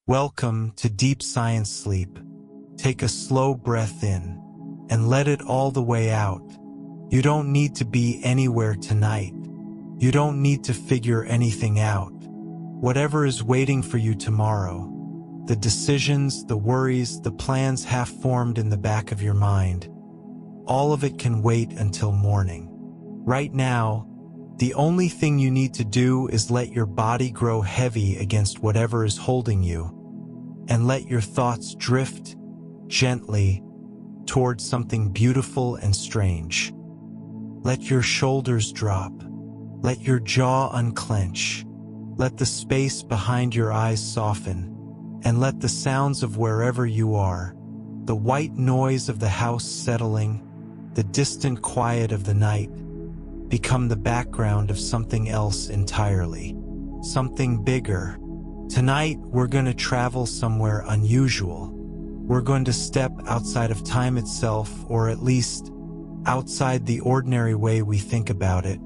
Welcome to deep science sleep. Take a slow breath in and let it all the way out. You don't need to be anywhere tonight. You don't need to figure anything out. Whatever is waiting for you tomorrow, the decisions, the worries, the plans half formed in the back of your mind, all of it can wait until morning. Right now, the only thing you need to do is let your body grow heavy against whatever is holding you, and let your thoughts drift gently towards something beautiful and strange. Let your shoulders drop. Let your jaw unclench. Let the space behind your eyes soften, and let the sounds of wherever you are, the white noise of the house settling, the distant quiet of the night, become the background of something else entirely, something bigger. Tonight, we're going to travel somewhere unusual. We're going to step outside of time itself, or at least outside the ordinary way we think about it,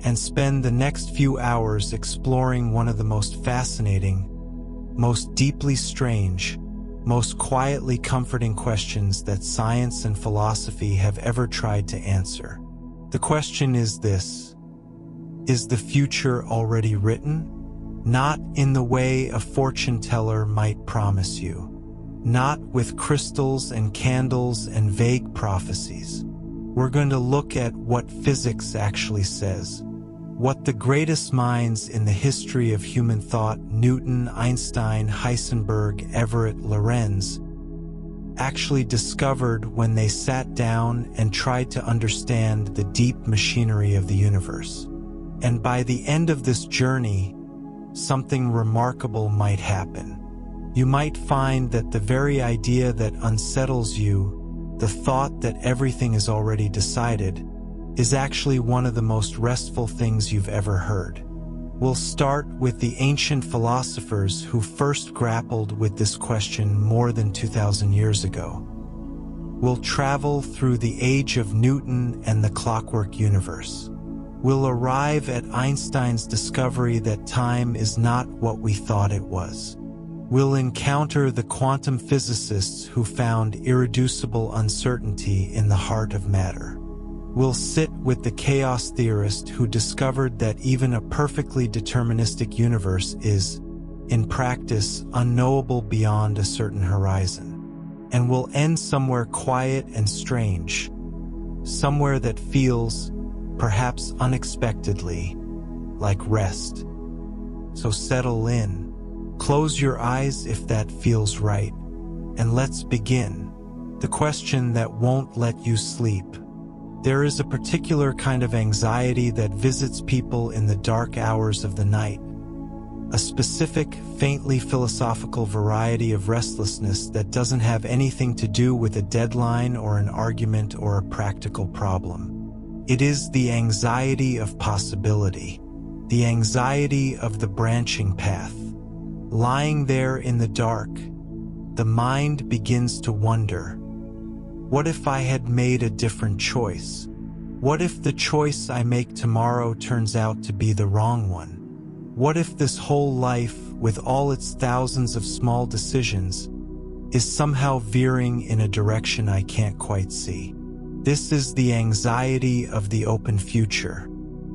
and spend the next few hours exploring one of the most fascinating, most deeply strange, most quietly comforting questions that science and philosophy have ever tried to answer. The question is this: is the future already written? Not in the way a fortune teller might promise you. Not with crystals and candles and vague prophecies. We're going to look at what physics actually says. What the greatest minds in the history of human thought, Newton, Einstein, Heisenberg, Everett, Lorenz, actually discovered when they sat down and tried to understand the deep machinery of the universe. And by the end of this journey, something remarkable might happen. You might find that the very idea that unsettles you, the thought that everything is already decided, is actually one of the most restful things you've ever heard. We'll start with the ancient philosophers who first grappled with this question more than 2,000 years ago. We'll travel through the age of Newton and the clockwork universe. We'll arrive at Einstein's discovery that time is not what we thought it was. We'll encounter the quantum physicists who found irreducible uncertainty in the heart of matter. We'll sit with the chaos theorist who discovered that even a perfectly deterministic universe is, in practice, unknowable beyond a certain horizon. And we'll end somewhere quiet and strange, somewhere that feels, perhaps unexpectedly, like rest. So settle in, close your eyes if that feels right, and let's begin. The question that won't let you sleep. There is a particular kind of anxiety that visits people in the dark hours of the night, a specific, faintly philosophical variety of restlessness that doesn't have anything to do with a deadline or an argument or a practical problem. It is the anxiety of possibility, the anxiety of the branching path. Lying there in the dark, the mind begins to wonder, what if I had made a different choice? What if the choice I make tomorrow turns out to be the wrong one? What if this whole life, with all its thousands of small decisions, is somehow veering in a direction I can't quite see? This is the anxiety of the open future,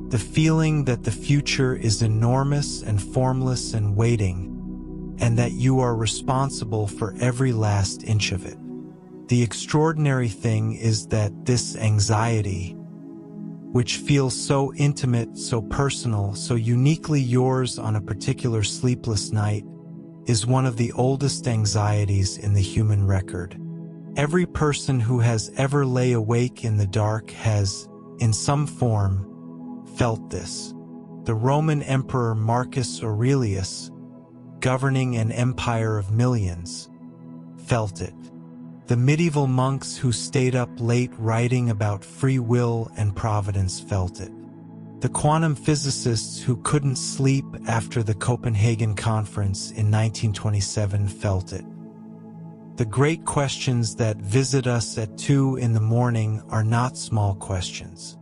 the feeling that the future is enormous and formless and waiting, and that you are responsible for every last inch of it. The extraordinary thing is that this anxiety, which feels so intimate, so personal, so uniquely yours on a particular sleepless night, is one of the oldest anxieties in the human record. Every person who has ever lay awake in the dark has, in some form, felt this. The Roman Emperor Marcus Aurelius, governing an empire of millions, felt it. The medieval monks who stayed up late writing about free will and providence felt it. The quantum physicists who couldn't sleep after the Copenhagen Conference in 1927 felt it. The great questions that visit us at 2 in the morning are not small questions.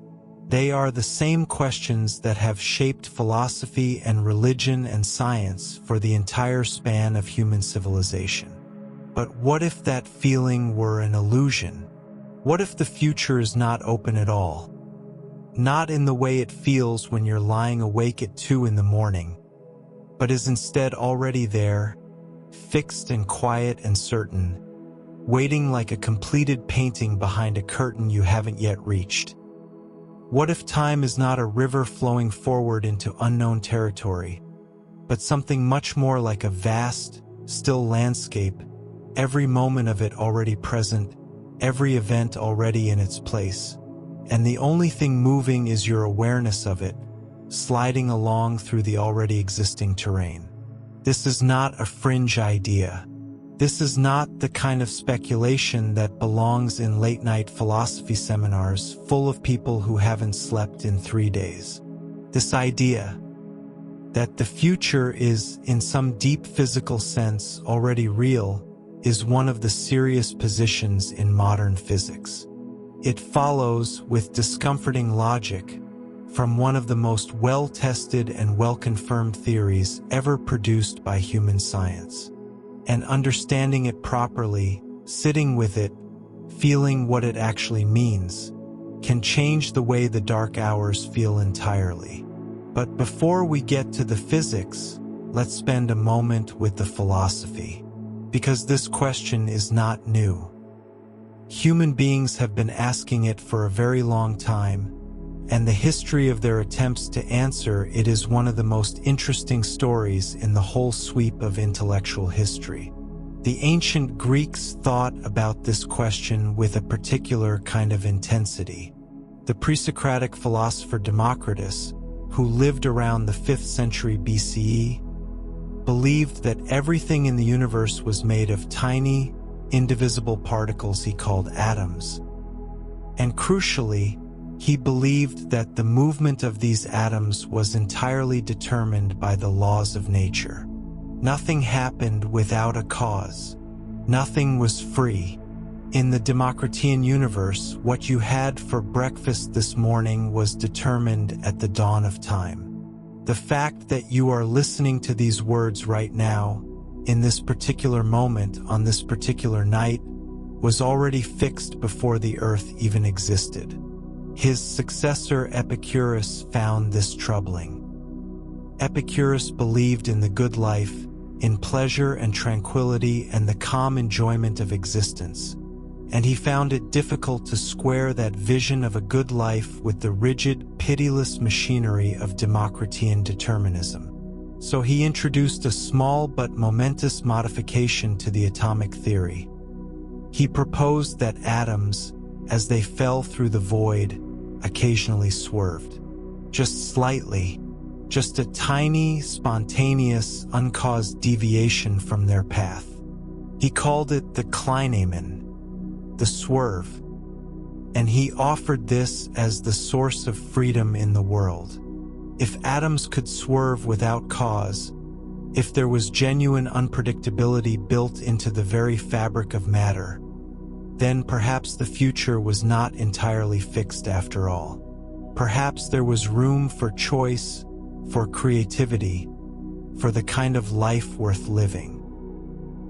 They are the same questions that have shaped philosophy and religion and science for the entire span of human civilization. But what if that feeling were an illusion? What if the future is not open at all? Not in the way it feels when you're lying awake at 2 in the morning, but is instead already there, fixed and quiet and certain, waiting like a completed painting behind a curtain you haven't yet reached. What if time is not a river flowing forward into unknown territory, but something much more like a vast, still landscape, every moment of it already present, every event already in its place, and the only thing moving is your awareness of it, sliding along through the already existing terrain? This is not a fringe idea. This is not the kind of speculation that belongs in late-night philosophy seminars full of people who haven't slept in 3 days. This idea that the future is, in some deep physical sense, already real, is one of the serious positions in modern physics. It follows, with discomforting logic, from one of the most well-tested and well-confirmed theories ever produced by human science. And understanding it properly, sitting with it, feeling what it actually means, can change the way the dark hours feel entirely. But before we get to the physics, let's spend a moment with the philosophy. Because this question is not new. Human beings have been asking it for a very long time, and the history of their attempts to answer it is one of the most interesting stories in the whole sweep of intellectual history. The ancient Greeks thought about this question with a particular kind of intensity. The pre-Socratic philosopher Democritus, who lived around the 5th century BCE, believed that everything in the universe was made of tiny, indivisible particles he called atoms. And crucially, he believed that the movement of these atoms was entirely determined by the laws of nature. Nothing happened without a cause. Nothing was free. In the Democritean universe, what you had for breakfast this morning was determined at the dawn of time. The fact that you are listening to these words right now, in this particular moment, on this particular night, was already fixed before the earth even existed. His successor Epicurus found this troubling. Epicurus believed in the good life, in pleasure and tranquility and the calm enjoyment of existence, and he found it difficult to square that vision of a good life with the rigid, pitiless machinery of Democritean determinism. So he introduced a small but momentous modification to the atomic theory. He proposed that atoms, as they fell through the void, occasionally swerved. Just slightly, just a tiny, spontaneous, uncaused deviation from their path. He called it the Klineamen, the swerve, and he offered this as the source of freedom in the world. If atoms could swerve without cause, if there was genuine unpredictability built into the very fabric of matter, then perhaps the future was not entirely fixed after all. Perhaps there was room for choice, for creativity, for the kind of life worth living.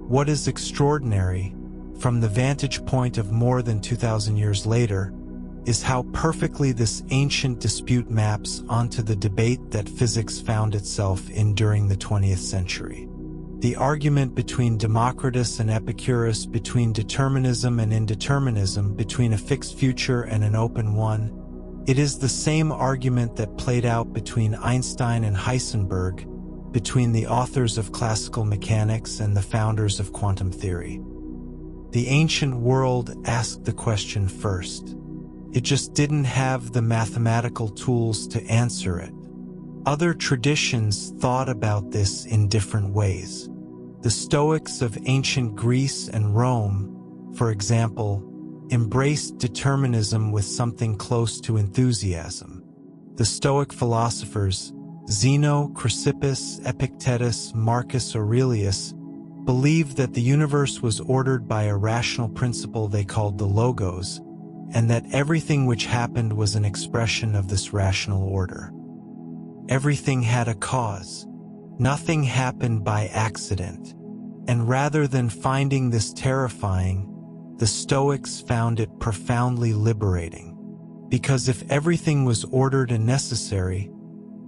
What is extraordinary, from the vantage point of more than 2,000 years later, is how perfectly this ancient dispute maps onto the debate that physics found itself in during the 20th century. The argument between Democritus and Epicurus, between determinism and indeterminism, between a fixed future and an open one, it is the same argument that played out between Einstein and Heisenberg, between the authors of classical mechanics and the founders of quantum theory. The ancient world asked the question first. It just didn't have the mathematical tools to answer it. Other traditions thought about this in different ways. The Stoics of ancient Greece and Rome, for example, embraced determinism with something close to enthusiasm. The Stoic philosophers, Zeno, Chrysippus, Epictetus, Marcus Aurelius, believed that the universe was ordered by a rational principle they called the logos, and that everything which happened was an expression of this rational order. Everything had a cause. Nothing happened by accident. And rather than finding this terrifying, the Stoics found it profoundly liberating. Because if everything was ordered and necessary,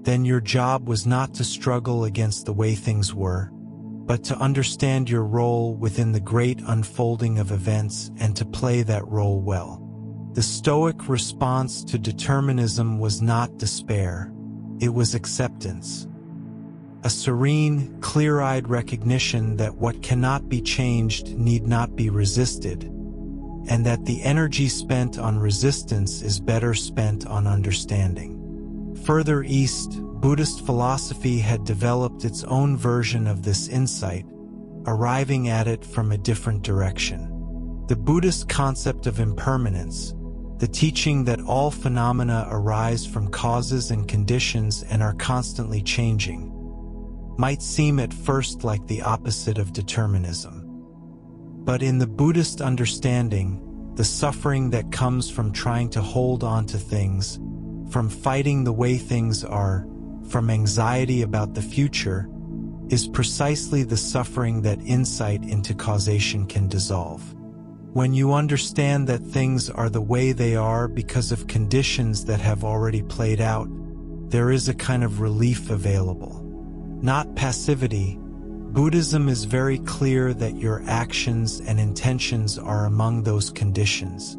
then your job was not to struggle against the way things were, but to understand your role within the great unfolding of events and to play that role well. The Stoic response to determinism was not despair, it was acceptance. A serene, clear-eyed recognition that what cannot be changed need not be resisted, and that the energy spent on resistance is better spent on understanding. Further east, Buddhist philosophy had developed its own version of this insight, arriving at it from a different direction. The Buddhist concept of impermanence, the teaching that all phenomena arise from causes and conditions and are constantly changing, might seem at first like the opposite of determinism. But in the Buddhist understanding, the suffering that comes from trying to hold on to things, from fighting the way things are, from anxiety about the future, is precisely the suffering that insight into causation can dissolve. When you understand that things are the way they are because of conditions that have already played out, there is a kind of relief available. Not passivity. Buddhism is very clear that your actions and intentions are among those conditions.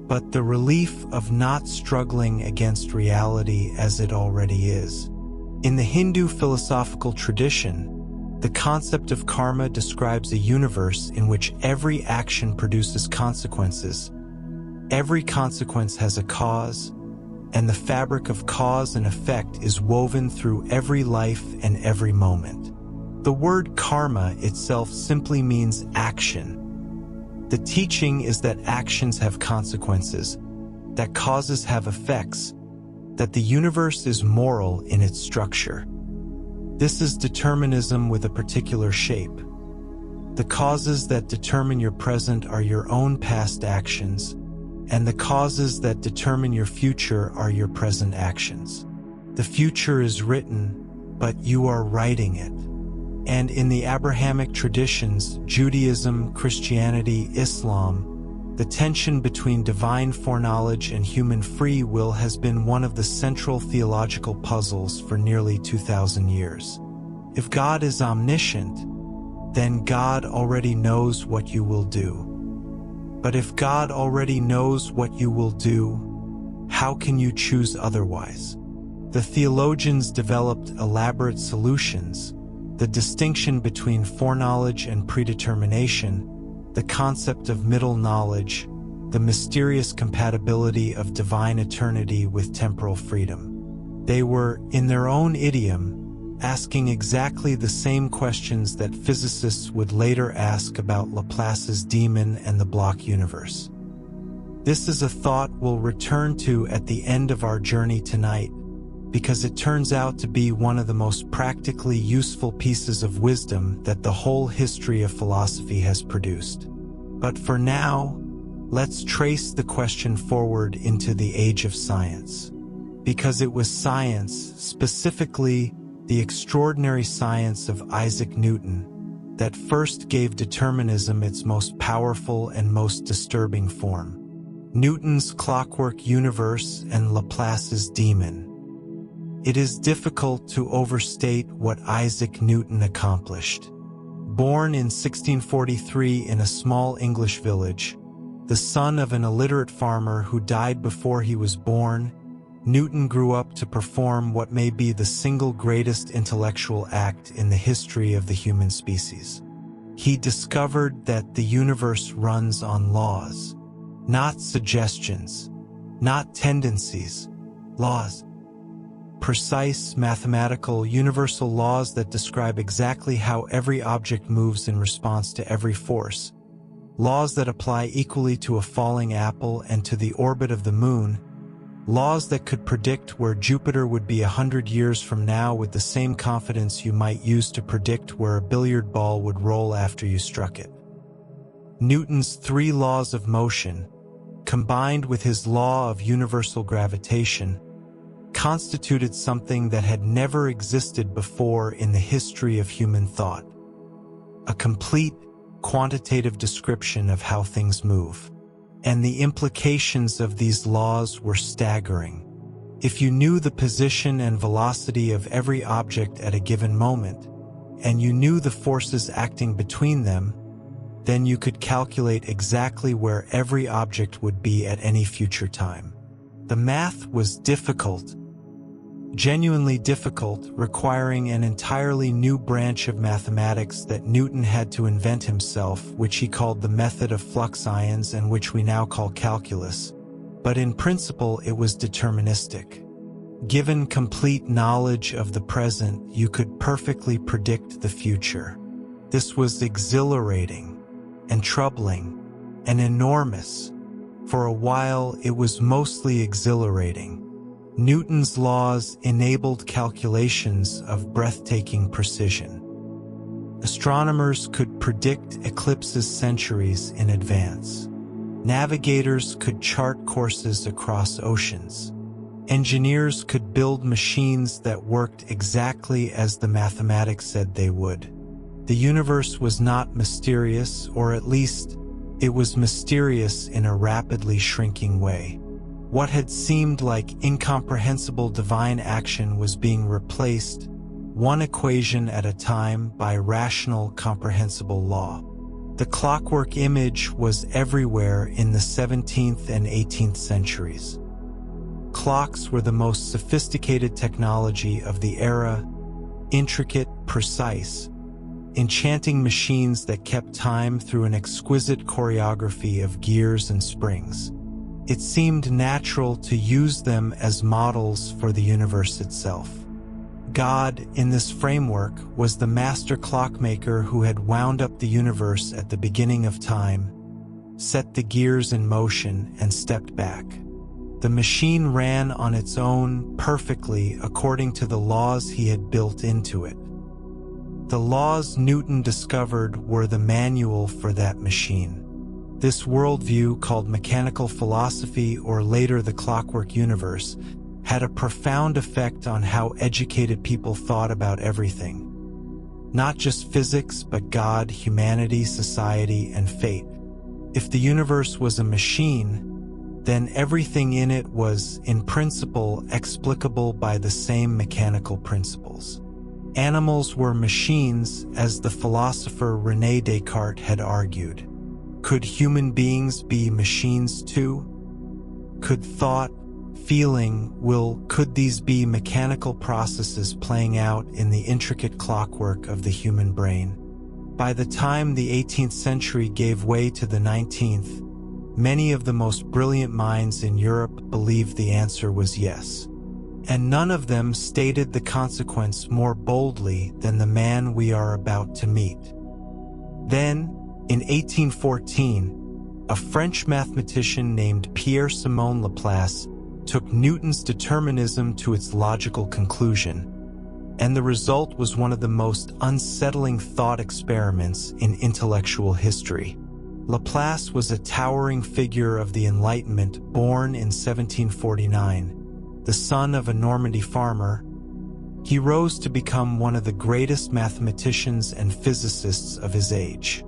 But the relief of not struggling against reality as it already is. In the Hindu philosophical tradition, the concept of karma describes a universe in which every action produces consequences. Every consequence has a cause, and the fabric of cause and effect is woven through every life and every moment. The word karma itself simply means action. The teaching is that actions have consequences, that causes have effects, that the universe is moral in its structure. This is determinism with a particular shape. The causes that determine your present are your own past actions, and the causes that determine your future are your present actions. The future is written, but you are writing it. And in the Abrahamic traditions, Judaism, Christianity, Islam, the tension between divine foreknowledge and human free will has been one of the central theological puzzles for nearly 2,000 years. If God is omniscient, then God already knows what you will do. But if God already knows what you will do, how can you choose otherwise? The theologians developed elaborate solutions, the distinction between foreknowledge and predetermination, the concept of middle knowledge, the mysterious compatibility of divine eternity with temporal freedom. They were, in their own idiom, asking exactly the same questions that physicists would later ask about Laplace's demon and the block universe. This is a thought we'll return to at the end of our journey tonight, because it turns out to be one of the most practically useful pieces of wisdom that the whole history of philosophy has produced. But for now, let's trace the question forward into the age of science. Because it was science, specifically the extraordinary science of Isaac Newton, that first gave determinism its most powerful and most disturbing form. Newton's clockwork universe and Laplace's demon. It is difficult to overstate what Isaac Newton accomplished. Born in 1643 in a small English village, the son of an illiterate farmer who died before he was born, Newton grew up to perform what may be the single greatest intellectual act in the history of the human species. He discovered that the universe runs on laws, not suggestions, not tendencies, laws. Precise, mathematical, universal laws that describe exactly how every object moves in response to every force. Laws that apply equally to a falling apple and to the orbit of the moon. Laws that could predict where Jupiter would be 100 years from now with the same confidence you might use to predict where a billiard ball would roll after you struck it. Newton's three laws of motion, combined with his law of universal gravitation, constituted something that had never existed before in the history of human thought. A complete, quantitative description of how things move. And the implications of these laws were staggering. If you knew the position and velocity of every object at a given moment, and you knew the forces acting between them, then you could calculate exactly where every object would be at any future time. The math was difficult, genuinely difficult, requiring an entirely new branch of mathematics that Newton had to invent himself, which he called the method of flux ions and which we now call calculus. But in principle, it was deterministic. Given complete knowledge of the present, you could perfectly predict the future. This was exhilarating and troubling and enormous. For a while, it was mostly exhilarating. Newton's laws enabled calculations of breathtaking precision. Astronomers could predict eclipses centuries in advance. Navigators could chart courses across oceans. Engineers could build machines that worked exactly as the mathematics said they would. The universe was not mysterious, or at least, it was mysterious in a rapidly shrinking way. What had seemed like incomprehensible divine action was being replaced, one equation at a time, by rational, comprehensible law. The clockwork image was everywhere in the 17th and 18th centuries. Clocks were the most sophisticated technology of the era, intricate, precise, enchanting machines that kept time through an exquisite choreography of gears and springs. It seemed natural to use them as models for the universe itself. God, in this framework, was the master clockmaker who had wound up the universe at the beginning of time, set the gears in motion, and stepped back. The machine ran on its own perfectly according to the laws he had built into it. The laws Newton discovered were the manual for that machine. This worldview, called mechanical philosophy or later the clockwork universe, had a profound effect on how educated people thought about everything. Not just physics, but God, humanity, society, and fate. If the universe was a machine, then everything in it was, in principle, explicable by the same mechanical principles. Animals were machines, as the philosopher René Descartes had argued. Could human beings be machines too? Could thought, feeling, will, could these be mechanical processes playing out in the intricate clockwork of the human brain? By the time the 18th century gave way to the 19th, many of the most brilliant minds in Europe believed the answer was yes. And none of them stated the consequence more boldly than the man we are about to meet. Then, in 1814, a French mathematician named Pierre-Simon Laplace took Newton's determinism to its logical conclusion, and the result was one of the most unsettling thought experiments in intellectual history. Laplace was a towering figure of the Enlightenment, born in 1749. The son of a Normandy farmer, he rose to become one of the greatest mathematicians and physicists of his age.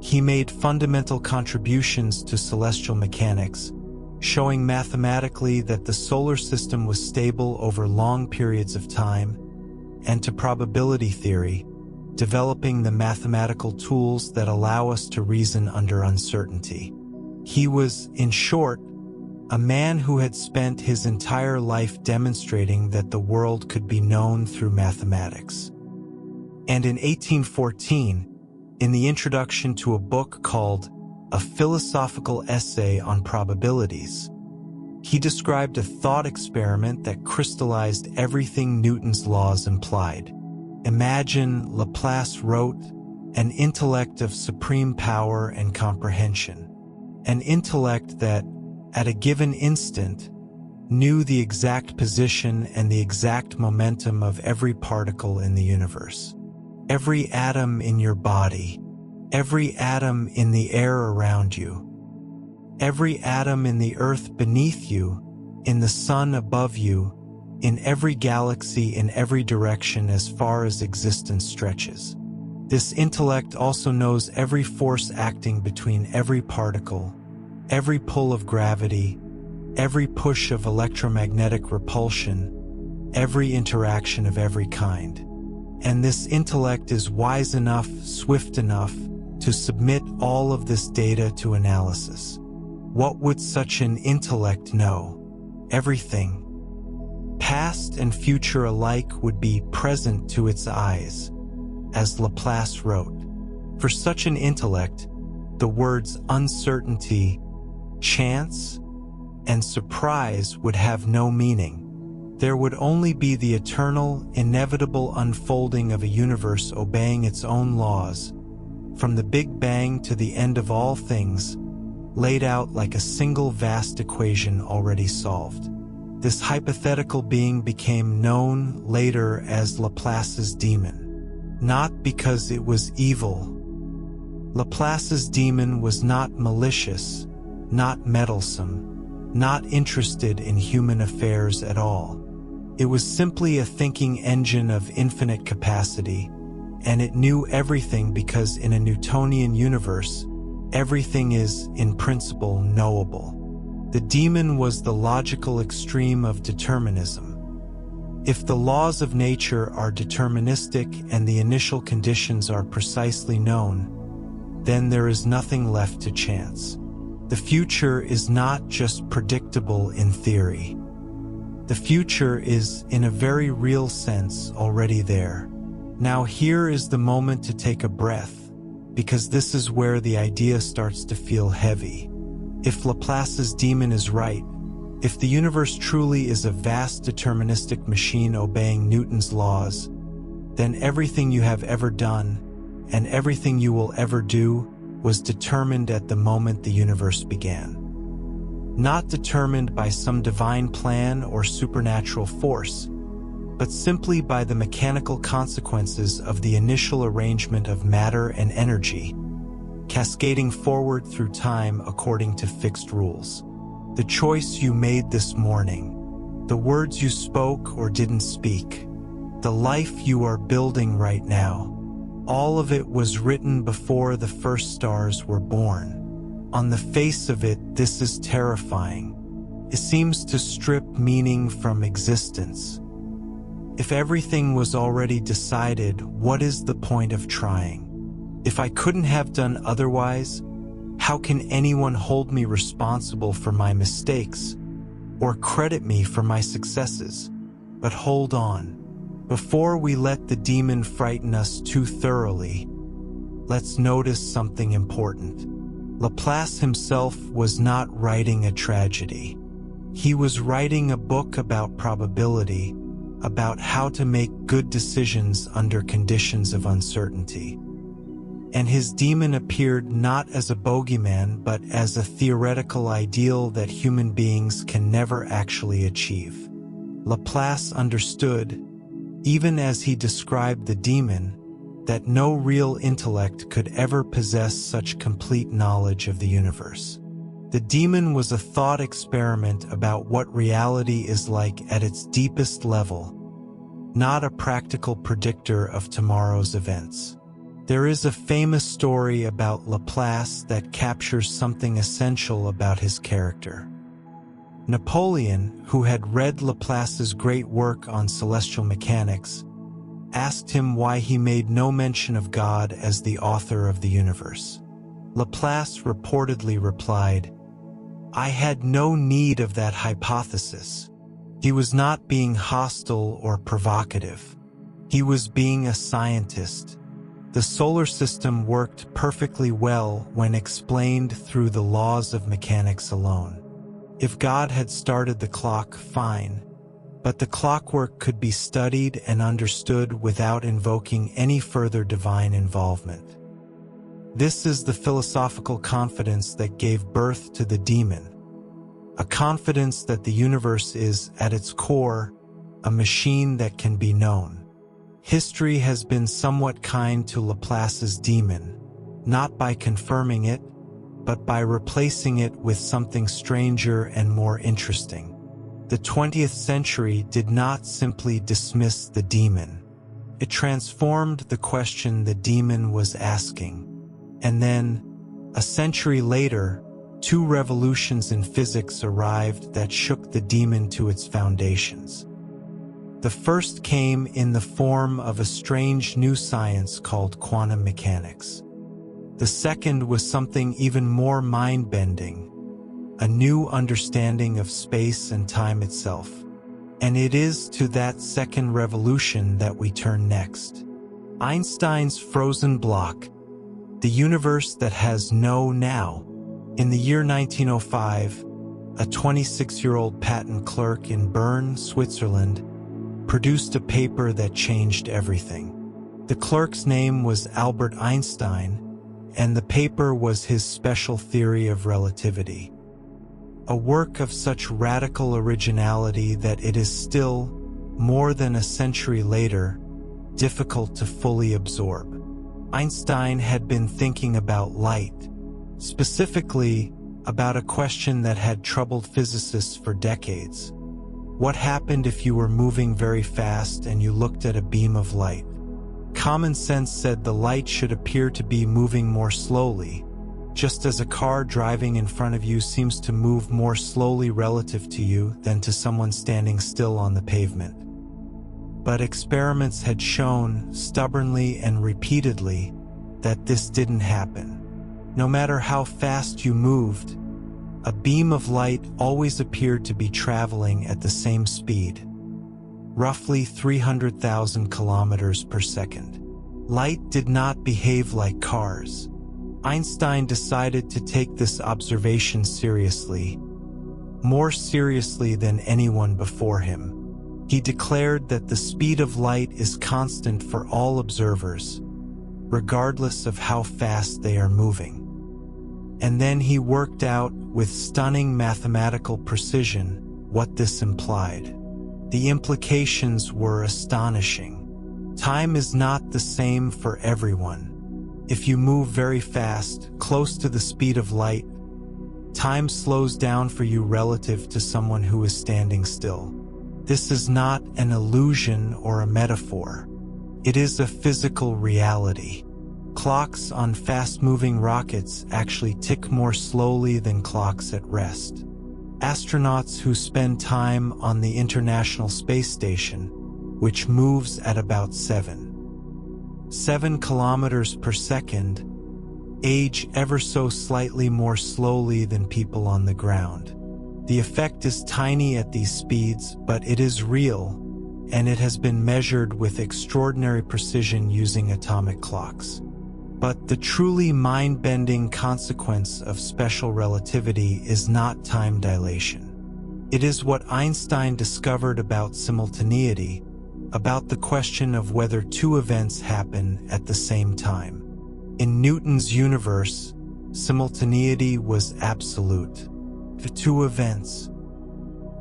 He made fundamental contributions to celestial mechanics, showing mathematically that the solar system was stable over long periods of time, and to probability theory, developing the mathematical tools that allow us to reason under uncertainty. He was, in short, a man who had spent his entire life demonstrating that the world could be known through mathematics. And in 1814, in the introduction to a book called A Philosophical Essay on Probabilities, he described a thought experiment that crystallized everything Newton's laws implied. Imagine, Laplace wrote, an intellect of supreme power and comprehension. An intellect that, at a given instant, knew the exact position and the exact momentum of every particle in the universe. Every atom in your body, every atom in the air around you, Every atom in the earth beneath you, in the sun above you, in every galaxy in every direction as far as existence stretches. This intellect also knows every force acting between every particle, every pull of gravity, every push of electromagnetic repulsion, every interaction of every kind. And this intellect is wise enough, swift enough, to submit all of this data to analysis. What would such an intellect know? Everything. Past and future alike would be present to its eyes, as Laplace wrote. For such an intellect, the words uncertainty, chance, and surprise would have no meaning. There would only be the eternal, inevitable unfolding of a universe obeying its own laws, from the Big Bang to the end of all things, laid out like a single vast equation already solved. This hypothetical being became known later as Laplace's demon, not because it was evil. Laplace's demon was not malicious, not meddlesome, not interested in human affairs at all. It was simply a thinking engine of infinite capacity, and it knew everything because in a Newtonian universe, everything is, in principle, knowable. The demon was the logical extreme of determinism. If the laws of nature are deterministic and the initial conditions are precisely known, then there is nothing left to chance. The future is not just predictable in theory. The future is, in a very real sense, already there. Now here is the moment to take a breath, because this is where the idea starts to feel heavy. If Laplace's demon is right, if the universe truly is a vast deterministic machine obeying Newton's laws, then everything you have ever done, and everything you will ever do, was determined at the moment the universe began. Not determined by some divine plan or supernatural force, but simply by the mechanical consequences of the initial arrangement of matter and energy, cascading forward through time according to fixed rules. The choice you made this morning, the words you spoke or didn't speak, the life you are building right now, all of it was written before the first stars were born. On the face of it, this is terrifying. It seems to strip meaning from existence. If everything was already decided, what is the point of trying? If I couldn't have done otherwise, how can anyone hold me responsible for my mistakes or credit me for my successes? But hold on. Before we let the demon frighten us too thoroughly, let's notice something important. Laplace himself was not writing a tragedy. He was writing a book about probability, about how to make good decisions under conditions of uncertainty. And his demon appeared not as a bogeyman, but as a theoretical ideal that human beings can never actually achieve. Laplace understood, even as he described the demon, that no real intellect could ever possess such complete knowledge of the universe. The demon was a thought experiment about what reality is like at its deepest level, not a practical predictor of tomorrow's events. There is a famous story about Laplace that captures something essential about his character. Napoleon, who had read Laplace's great work on celestial mechanics, asked him why he made no mention of God as the author of the universe. Laplace reportedly replied, "I had no need of that hypothesis." He was not being hostile or provocative. He was being a scientist. The solar system worked perfectly well when explained through the laws of mechanics alone. If God had started the clock, fine. But the clockwork could be studied and understood without invoking any further divine involvement. This is the philosophical confidence that gave birth to the demon, a confidence that the universe is, at its core, a machine that can be known. History has been somewhat kind to Laplace's demon, not by confirming it, but by replacing it with something stranger and more interesting. The 20th century did not simply dismiss the demon. It transformed the question the demon was asking. And then, a century later, two revolutions in physics arrived that shook the demon to its foundations. The first came in the form of a strange new science called quantum mechanics. The second was something even more mind-bending, a new understanding of space and time itself. And it is to that second revolution that we turn next. Einstein's frozen block, the universe that has no now. In the year 1905, a 26-year-old patent clerk in Bern, Switzerland, produced a paper that changed everything. The clerk's name was Albert Einstein, and the paper was his special theory of relativity. A work of such radical originality that it is still, more than a century later, difficult to fully absorb. Einstein had been thinking about light, specifically about a question that had troubled physicists for decades. What happened if you were moving very fast and you looked at a beam of light? Common sense said the light should appear to be moving more slowly, just as a car driving in front of you seems to move more slowly relative to you than to someone standing still on the pavement. But experiments had shown, stubbornly and repeatedly, that this didn't happen. No matter how fast you moved, a beam of light always appeared to be traveling at the same speed, roughly 300,000 kilometers per second. Light did not behave like cars. Einstein decided to take this observation seriously, more seriously than anyone before him. He declared that the speed of light is constant for all observers, regardless of how fast they are moving. And then he worked out, with stunning mathematical precision, what this implied. The implications were astonishing. Time is not the same for everyone. If you move very fast, close to the speed of light, time slows down for you relative to someone who is standing still. This is not an illusion or a metaphor. It is a physical reality. Clocks on fast-moving rockets actually tick more slowly than clocks at rest. Astronauts who spend time on the International Space Station, which moves at about 7 kilometers per second, age ever so slightly more slowly than people on the ground. The effect is tiny at these speeds, but it is real, and it has been measured with extraordinary precision using atomic clocks. But the truly mind-bending consequence of special relativity is not time dilation. It is what Einstein discovered about simultaneity, about the question of whether two events happen at the same time. In Newton's universe, simultaneity was absolute. The two events,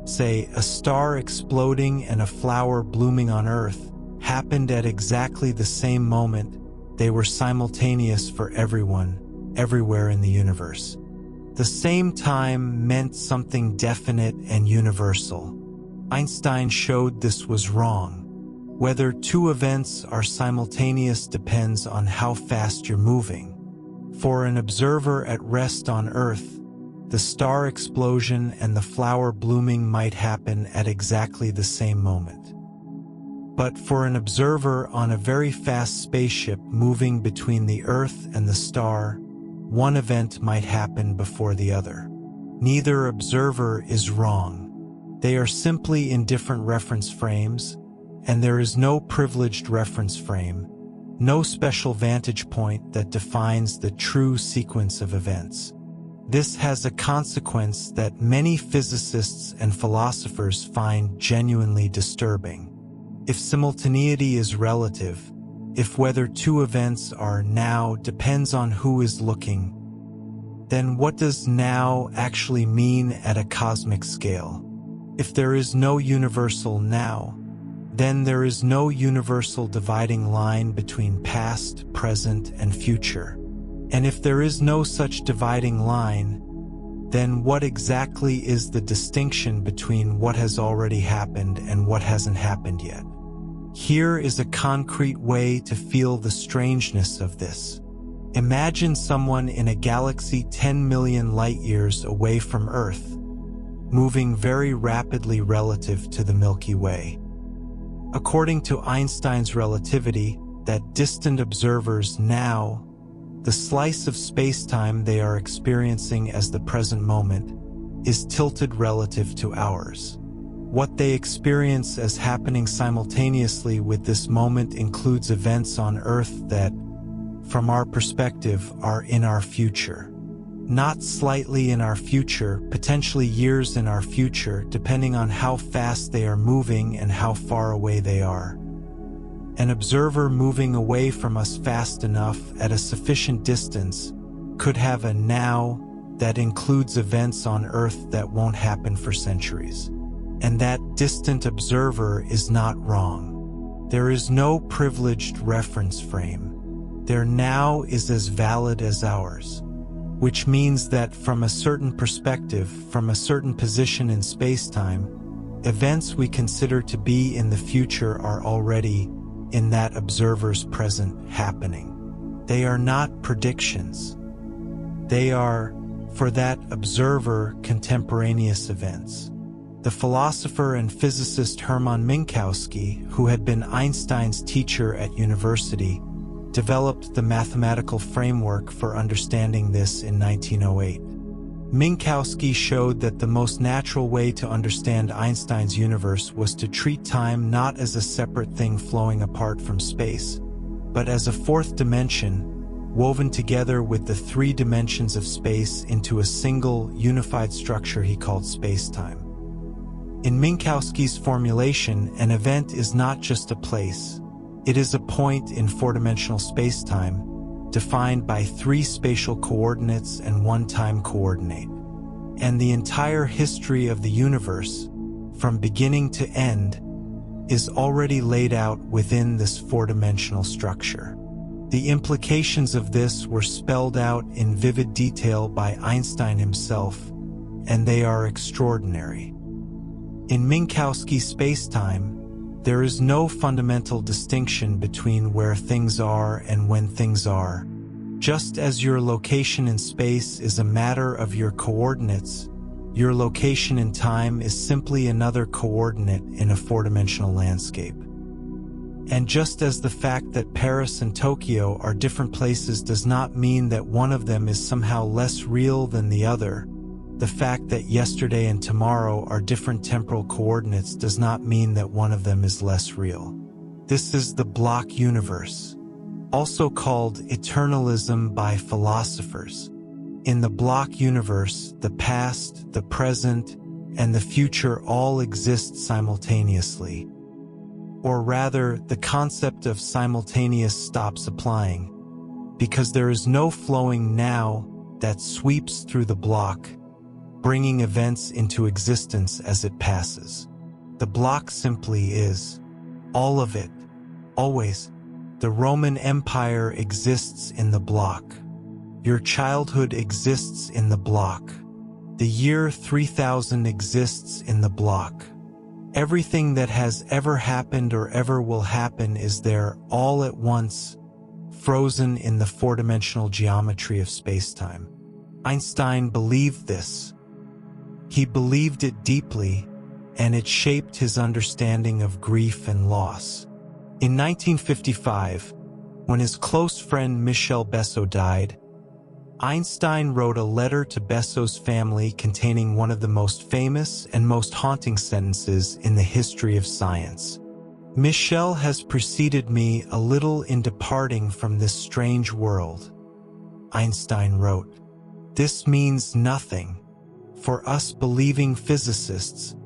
say a star exploding and a flower blooming on Earth, happened at exactly the same moment. They were simultaneous for everyone, everywhere in the universe. The same time meant something definite and universal. Einstein showed this was wrong. Whether two events are simultaneous depends on how fast you're moving. For an observer at rest on Earth, the star explosion and the flower blooming might happen at exactly the same moment. But for an observer on a very fast spaceship moving between the Earth and the star, one event might happen before the other. Neither observer is wrong. They are simply in different reference frames, and there is no privileged reference frame, no special vantage point that defines the true sequence of events. This has a consequence that many physicists and philosophers find genuinely disturbing. If simultaneity is relative, if whether two events are now depends on who is looking, then what does now actually mean at a cosmic scale? If there is no universal now, then there is no universal dividing line between past, present, and future. And if there is no such dividing line, then what exactly is the distinction between what has already happened and what hasn't happened yet? Here is a concrete way to feel the strangeness of this. Imagine someone in a galaxy 10 million light-years away from Earth, moving very rapidly relative to the Milky Way. According to Einstein's relativity, that distant observers now, the slice of space-time they are experiencing as the present moment, is tilted relative to ours. What they experience as happening simultaneously with this moment includes events on Earth that, from our perspective, are in our future. Not slightly in our future, potentially years in our future, depending on how fast they are moving and how far away they are. An observer moving away from us fast enough at a sufficient distance could have a now that includes events on Earth that won't happen for centuries. And that distant observer is not wrong. There is no privileged reference frame. Their now is as valid as ours, which means that from a certain perspective, from a certain position in space-time, events we consider to be in the future are already in that observer's present happening. They are not predictions. They are, for that observer, contemporaneous events. The philosopher and physicist Hermann Minkowski, who had been Einstein's teacher at university, developed the mathematical framework for understanding this in 1908. Minkowski showed that the most natural way to understand Einstein's universe was to treat time not as a separate thing flowing apart from space, but as a fourth dimension, woven together with the three dimensions of space into a single, unified structure he called spacetime. In Minkowski's formulation, an event is not just a place. It is a point in four-dimensional spacetime, defined by three spatial coordinates and one time coordinate. And the entire history of the universe, from beginning to end, is already laid out within this four-dimensional structure. The implications of this were spelled out in vivid detail by Einstein himself, and they are extraordinary. In Minkowski spacetime, there is no fundamental distinction between where things are and when things are. Just as your location in space is a matter of your coordinates, your location in time is simply another coordinate in a four-dimensional landscape. And just as the fact that Paris and Tokyo are different places does not mean that one of them is somehow less real than the other, the fact that yesterday and tomorrow are different temporal coordinates does not mean that one of them is less real. This is the block universe, also called eternalism by philosophers. In the block universe, the past, the present, and the future all exist simultaneously. Or rather, the concept of simultaneous stops applying, because there is no flowing now that sweeps through the block, bringing events into existence as it passes. The block simply is. All of it. Always. The Roman Empire exists in the block. Your childhood exists in the block. The year 3000 exists in the block. Everything that has ever happened or ever will happen is there all at once, frozen in the four-dimensional geometry of spacetime. Einstein believed this. He believed it deeply, and it shaped his understanding of grief and loss. In 1955, when his close friend Michel Besso died, Einstein wrote a letter to Besso's family containing one of the most famous and most haunting sentences in the history of science. Michel has preceded me a little in departing from this strange world, Einstein wrote. This means nothing. For us believing physicists,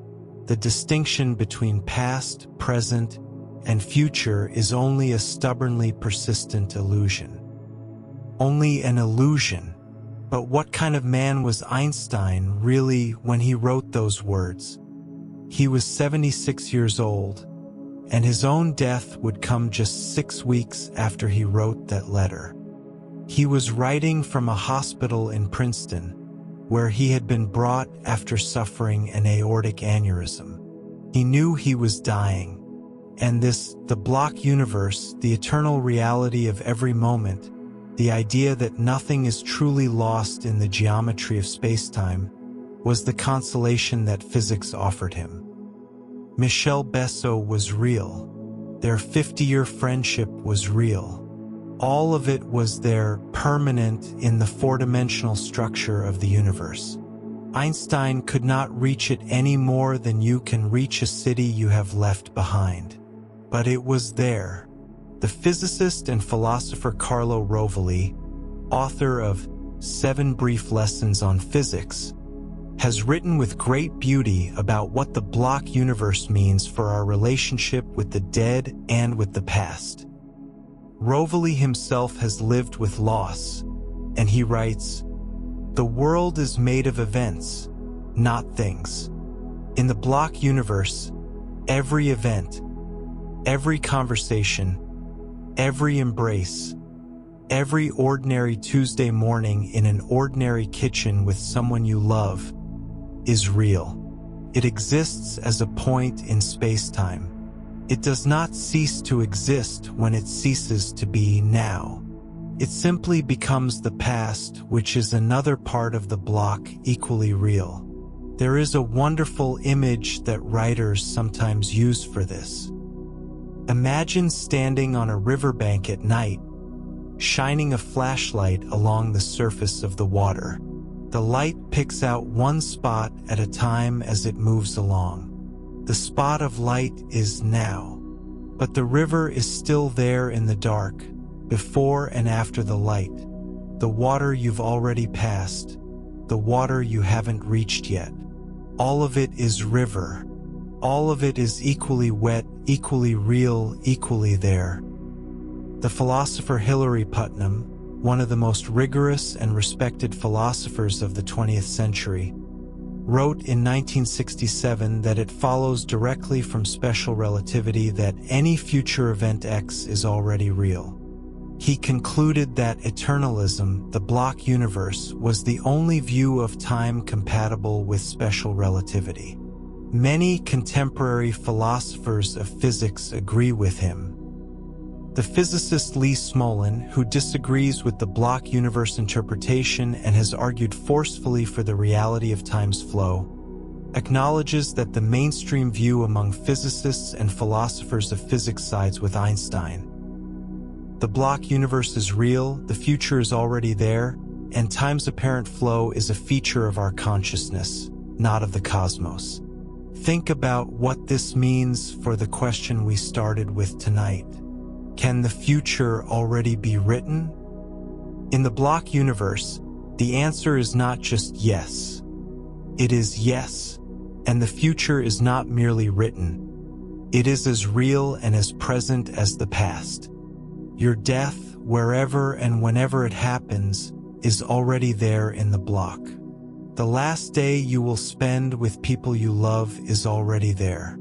the distinction between past, present, and future is only a stubbornly persistent illusion. Only an illusion. But what kind of man was Einstein really when he wrote those words? He was 76 years old, and his own death would come just 6 weeks after he wrote that letter. He was writing from a hospital in Princeton, where he had been brought after suffering an aortic aneurysm. He knew he was dying, and the block universe, the eternal reality of every moment, the idea that nothing is truly lost in the geometry of spacetime, was the consolation that physics offered him. Michel Besso was real. Their 50-year friendship was real. All of it was there, permanent in the four-dimensional structure of the universe. Einstein could not reach it any more than you can reach a city you have left behind. But it was there. The physicist and philosopher Carlo Rovelli, author of 7 Brief Lessons on Physics, has written with great beauty about what the block universe means for our relationship with the dead and with the past. Rovelli himself has lived with loss, and he writes, "The world is made of events, not things. In the block universe, every event, every conversation, every embrace, every ordinary Tuesday morning in an ordinary kitchen with someone you love, is real. It exists as a point in space-time. It does not cease to exist when it ceases to be now. It simply becomes the past, which is another part of the block, equally real." There is a wonderful image that writers sometimes use for this. Imagine standing on a riverbank at night, shining a flashlight along the surface of the water. The light picks out one spot at a time as it moves along. The spot of light is now, but the river is still there in the dark, before and after the light. The water you've already passed, the water you haven't reached yet. All of it is river. All of it is equally wet, equally real, equally there. The philosopher Hilary Putnam, one of the most rigorous and respected philosophers of the 20th century, wrote in 1967 that it follows directly from special relativity that any future event X is already real. He concluded that eternalism, the block universe, was the only view of time compatible with special relativity. Many contemporary philosophers of physics agree with him. The physicist Lee Smolin, who disagrees with the block universe interpretation and has argued forcefully for the reality of time's flow, acknowledges that the mainstream view among physicists and philosophers of physics sides with Einstein. The block universe is real, the future is already there, and time's apparent flow is a feature of our consciousness, not of the cosmos. Think about what this means for the question we started with tonight. Can the future already be written? In the block universe, the answer is not just yes. It is yes, and the future is not merely written. It is as real and as present as the past. Your death, wherever and whenever it happens, is already there in the block. The last day you will spend with people you love is already there.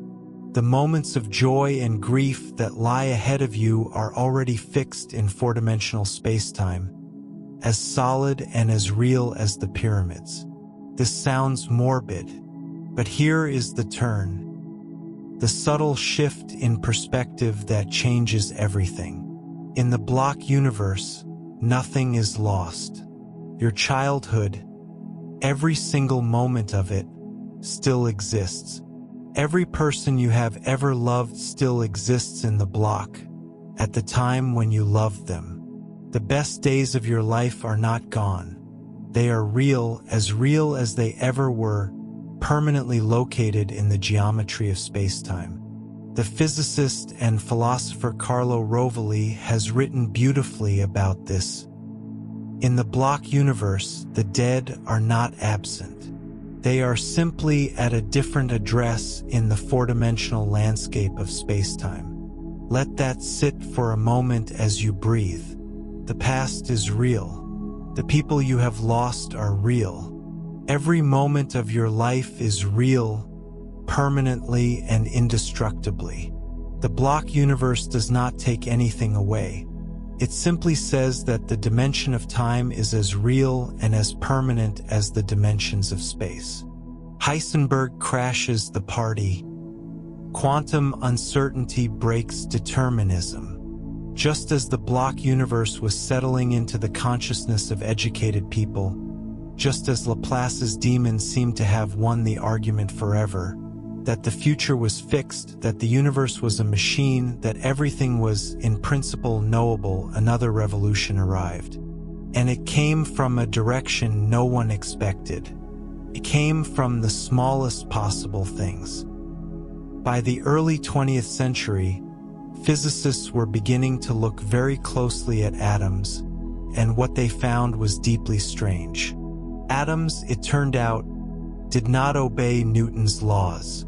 The moments of joy and grief that lie ahead of you are already fixed in four-dimensional space-time, as solid and as real as the pyramids. This sounds morbid, but here is the turn. The subtle shift in perspective that changes everything. In the block universe, nothing is lost. Your childhood, every single moment of it, still exists. Every person you have ever loved still exists in the block, at the time when you loved them. The best days of your life are not gone. They are real as they ever were, permanently located in the geometry of space-time. The physicist and philosopher Carlo Rovelli has written beautifully about this. In the block universe, the dead are not absent. They are simply at a different address in the four-dimensional landscape of space-time. Let that sit for a moment as you breathe. The past is real. The people you have lost are real. Every moment of your life is real, permanently and indestructibly. The block universe does not take anything away. It simply says that the dimension of time is as real and as permanent as the dimensions of space. Heisenberg crashes the party. Quantum uncertainty breaks determinism. Just as the block universe was settling into the consciousness of educated people, just as Laplace's demon seemed to have won the argument forever, that the future was fixed, that the universe was a machine, that everything was, in principle, knowable, another revolution arrived. And it came from a direction no one expected. It came from the smallest possible things. By the early 20th century, physicists were beginning to look very closely at atoms, and what they found was deeply strange. Atoms, it turned out, did not obey Newton's laws.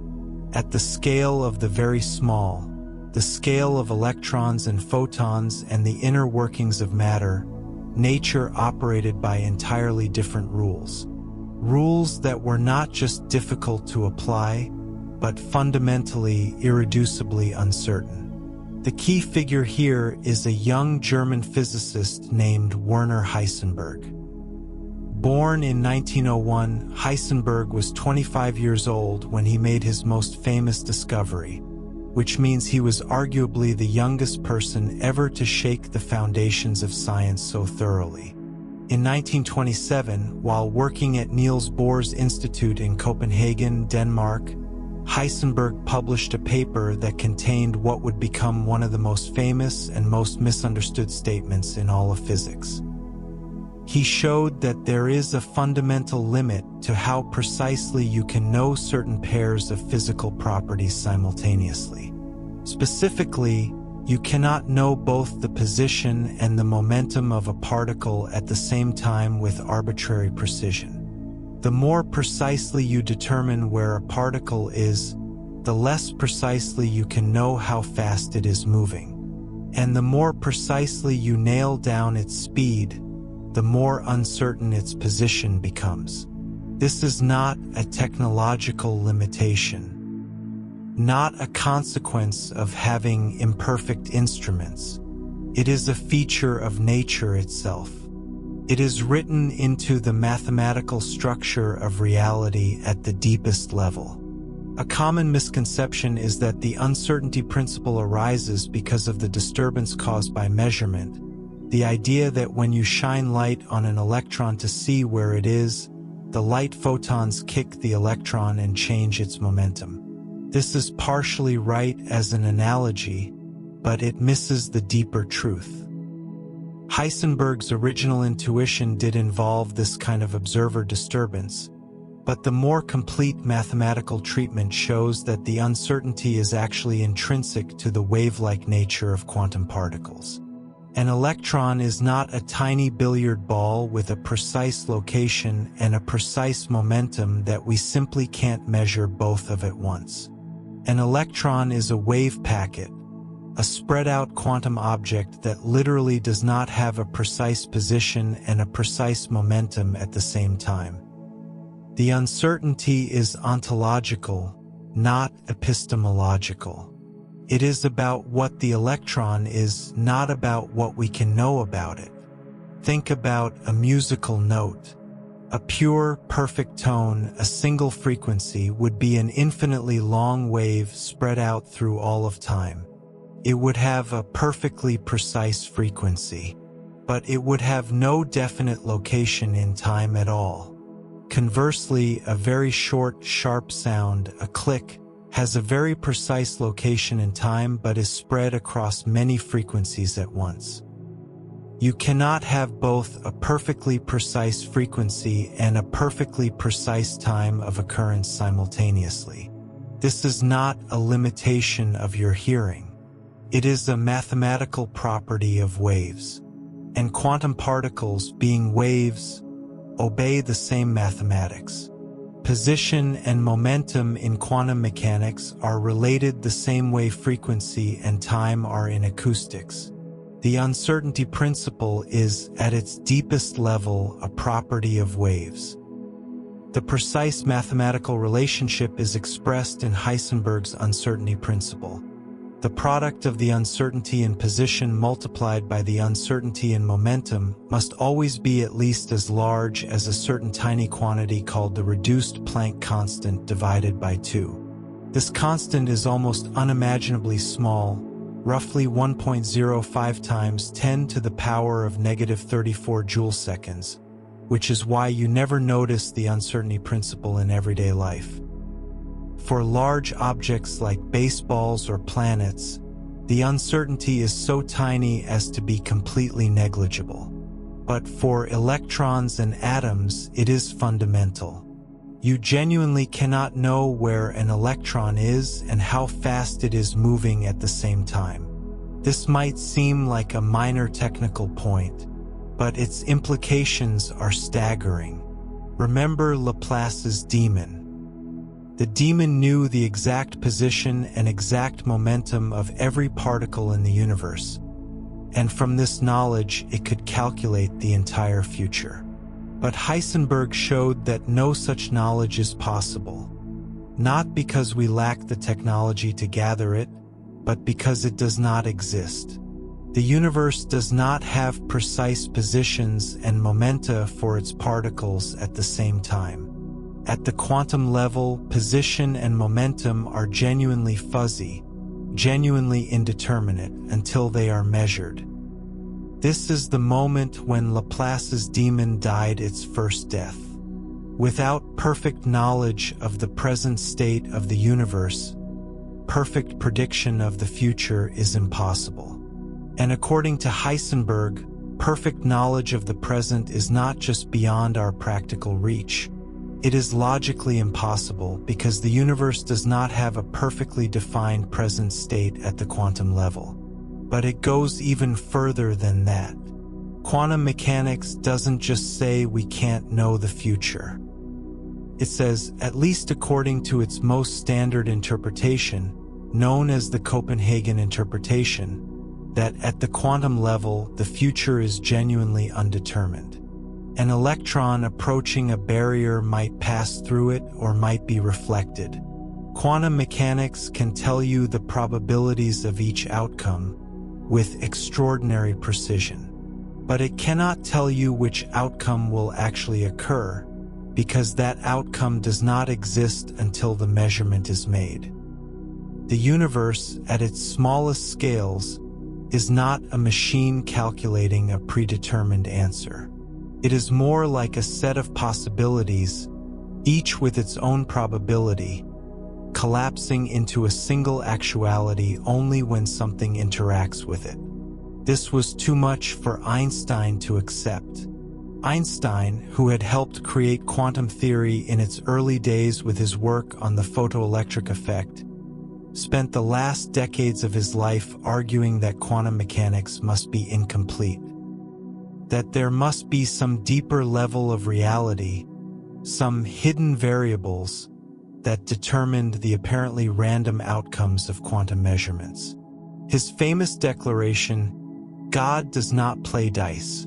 At the scale of the very small, the scale of electrons and photons and the inner workings of matter, nature operated by entirely different rules. Rules that were not just difficult to apply, but fundamentally, irreducibly uncertain. The key figure here is a young German physicist named Werner Heisenberg. Born in 1901, Heisenberg was 25 years old when he made his most famous discovery, which means he was arguably the youngest person ever to shake the foundations of science so thoroughly. In 1927, while working at Niels Bohr's Institute in Copenhagen, Denmark, Heisenberg published a paper that contained what would become one of the most famous and most misunderstood statements in all of physics. He showed that there is a fundamental limit to how precisely you can know certain pairs of physical properties simultaneously. Specifically, you cannot know both the position and the momentum of a particle at the same time with arbitrary precision. The more precisely you determine where a particle is, the less precisely you can know how fast it is moving. And the more precisely you nail down its speed, the more uncertain its position becomes. This is not a technological limitation, not a consequence of having imperfect instruments. It is a feature of nature itself. It is written into the mathematical structure of reality at the deepest level. A common misconception is that the uncertainty principle arises because of the disturbance caused by measurement, the idea that when you shine light on an electron to see where it is, the light photons kick the electron and change its momentum. This is partially right as an analogy, but it misses the deeper truth. Heisenberg's original intuition did involve this kind of observer disturbance, but the more complete mathematical treatment shows that the uncertainty is actually intrinsic to the wave-like nature of quantum particles. An electron is not a tiny billiard ball with a precise location and a precise momentum that we simply can't measure both of at once. An electron is a wave packet, a spread-out quantum object that literally does not have a precise position and a precise momentum at the same time. The uncertainty is ontological, not epistemological. It is about what the electron is, not about what we can know about it. Think about a musical note. A pure, perfect tone, a single frequency, would be an infinitely long wave spread out through all of time. It would have a perfectly precise frequency, but it would have no definite location in time at all. Conversely, a very short, sharp sound, a click, has a very precise location in time but is spread across many frequencies at once. You cannot have both a perfectly precise frequency and a perfectly precise time of occurrence simultaneously. This is not a limitation of your hearing. It is a mathematical property of waves. And quantum particles, being waves, obey the same mathematics. Position and momentum in quantum mechanics are related the same way frequency and time are in acoustics. The uncertainty principle is, at its deepest level, a property of waves. The precise mathematical relationship is expressed in Heisenberg's uncertainty principle. The product of the uncertainty in position multiplied by the uncertainty in momentum must always be at least as large as a certain tiny quantity called the reduced Planck constant divided by 2. This constant is almost unimaginably small, roughly 1.05 times 10 to the power of negative 34 joule-seconds, which is why you never notice the uncertainty principle in everyday life. For large objects like baseballs or planets, the uncertainty is so tiny as to be completely negligible. But for electrons and atoms, it is fundamental. You genuinely cannot know where an electron is and how fast it is moving at the same time. This might seem like a minor technical point, but its implications are staggering. Remember Laplace's demon. The demon knew the exact position and exact momentum of every particle in the universe, and from this knowledge it could calculate the entire future. But Heisenberg showed that no such knowledge is possible, not because we lack the technology to gather it, but because it does not exist. The universe does not have precise positions and momenta for its particles at the same time. At the quantum level, position and momentum are genuinely fuzzy, genuinely indeterminate until they are measured. This is the moment when Laplace's demon died its first death. Without perfect knowledge of the present state of the universe, perfect prediction of the future is impossible. And according to Heisenberg, perfect knowledge of the present is not just beyond our practical reach. It is logically impossible because the universe does not have a perfectly defined present state at the quantum level. But it goes even further than that. Quantum mechanics doesn't just say we can't know the future. It says, at least according to its most standard interpretation, known as the Copenhagen interpretation, that at the quantum level, the future is genuinely undetermined. An electron approaching a barrier might pass through it or might be reflected. Quantum mechanics can tell you the probabilities of each outcome with extraordinary precision. But it cannot tell you which outcome will actually occur, because that outcome does not exist until the measurement is made. The universe, at its smallest scales, is not a machine calculating a predetermined answer. It is more like a set of possibilities, each with its own probability, collapsing into a single actuality only when something interacts with it. This was too much for Einstein to accept. Einstein, who had helped create quantum theory in its early days with his work on the photoelectric effect, spent the last decades of his life arguing that quantum mechanics must be incomplete, that there must be some deeper level of reality, some hidden variables that determined the apparently random outcomes of quantum measurements. His famous declaration, "God does not play dice,"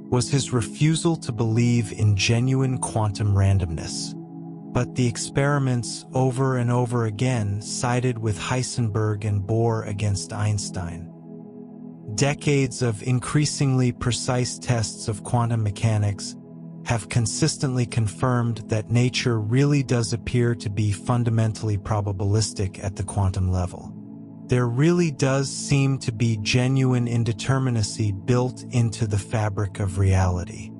was his refusal to believe in genuine quantum randomness. But the experiments over and over again sided with Heisenberg and Bohr against Einstein. Decades of increasingly precise tests of quantum mechanics have consistently confirmed that nature really does appear to be fundamentally probabilistic at the quantum level. There really does seem to be genuine indeterminacy built into the fabric of reality.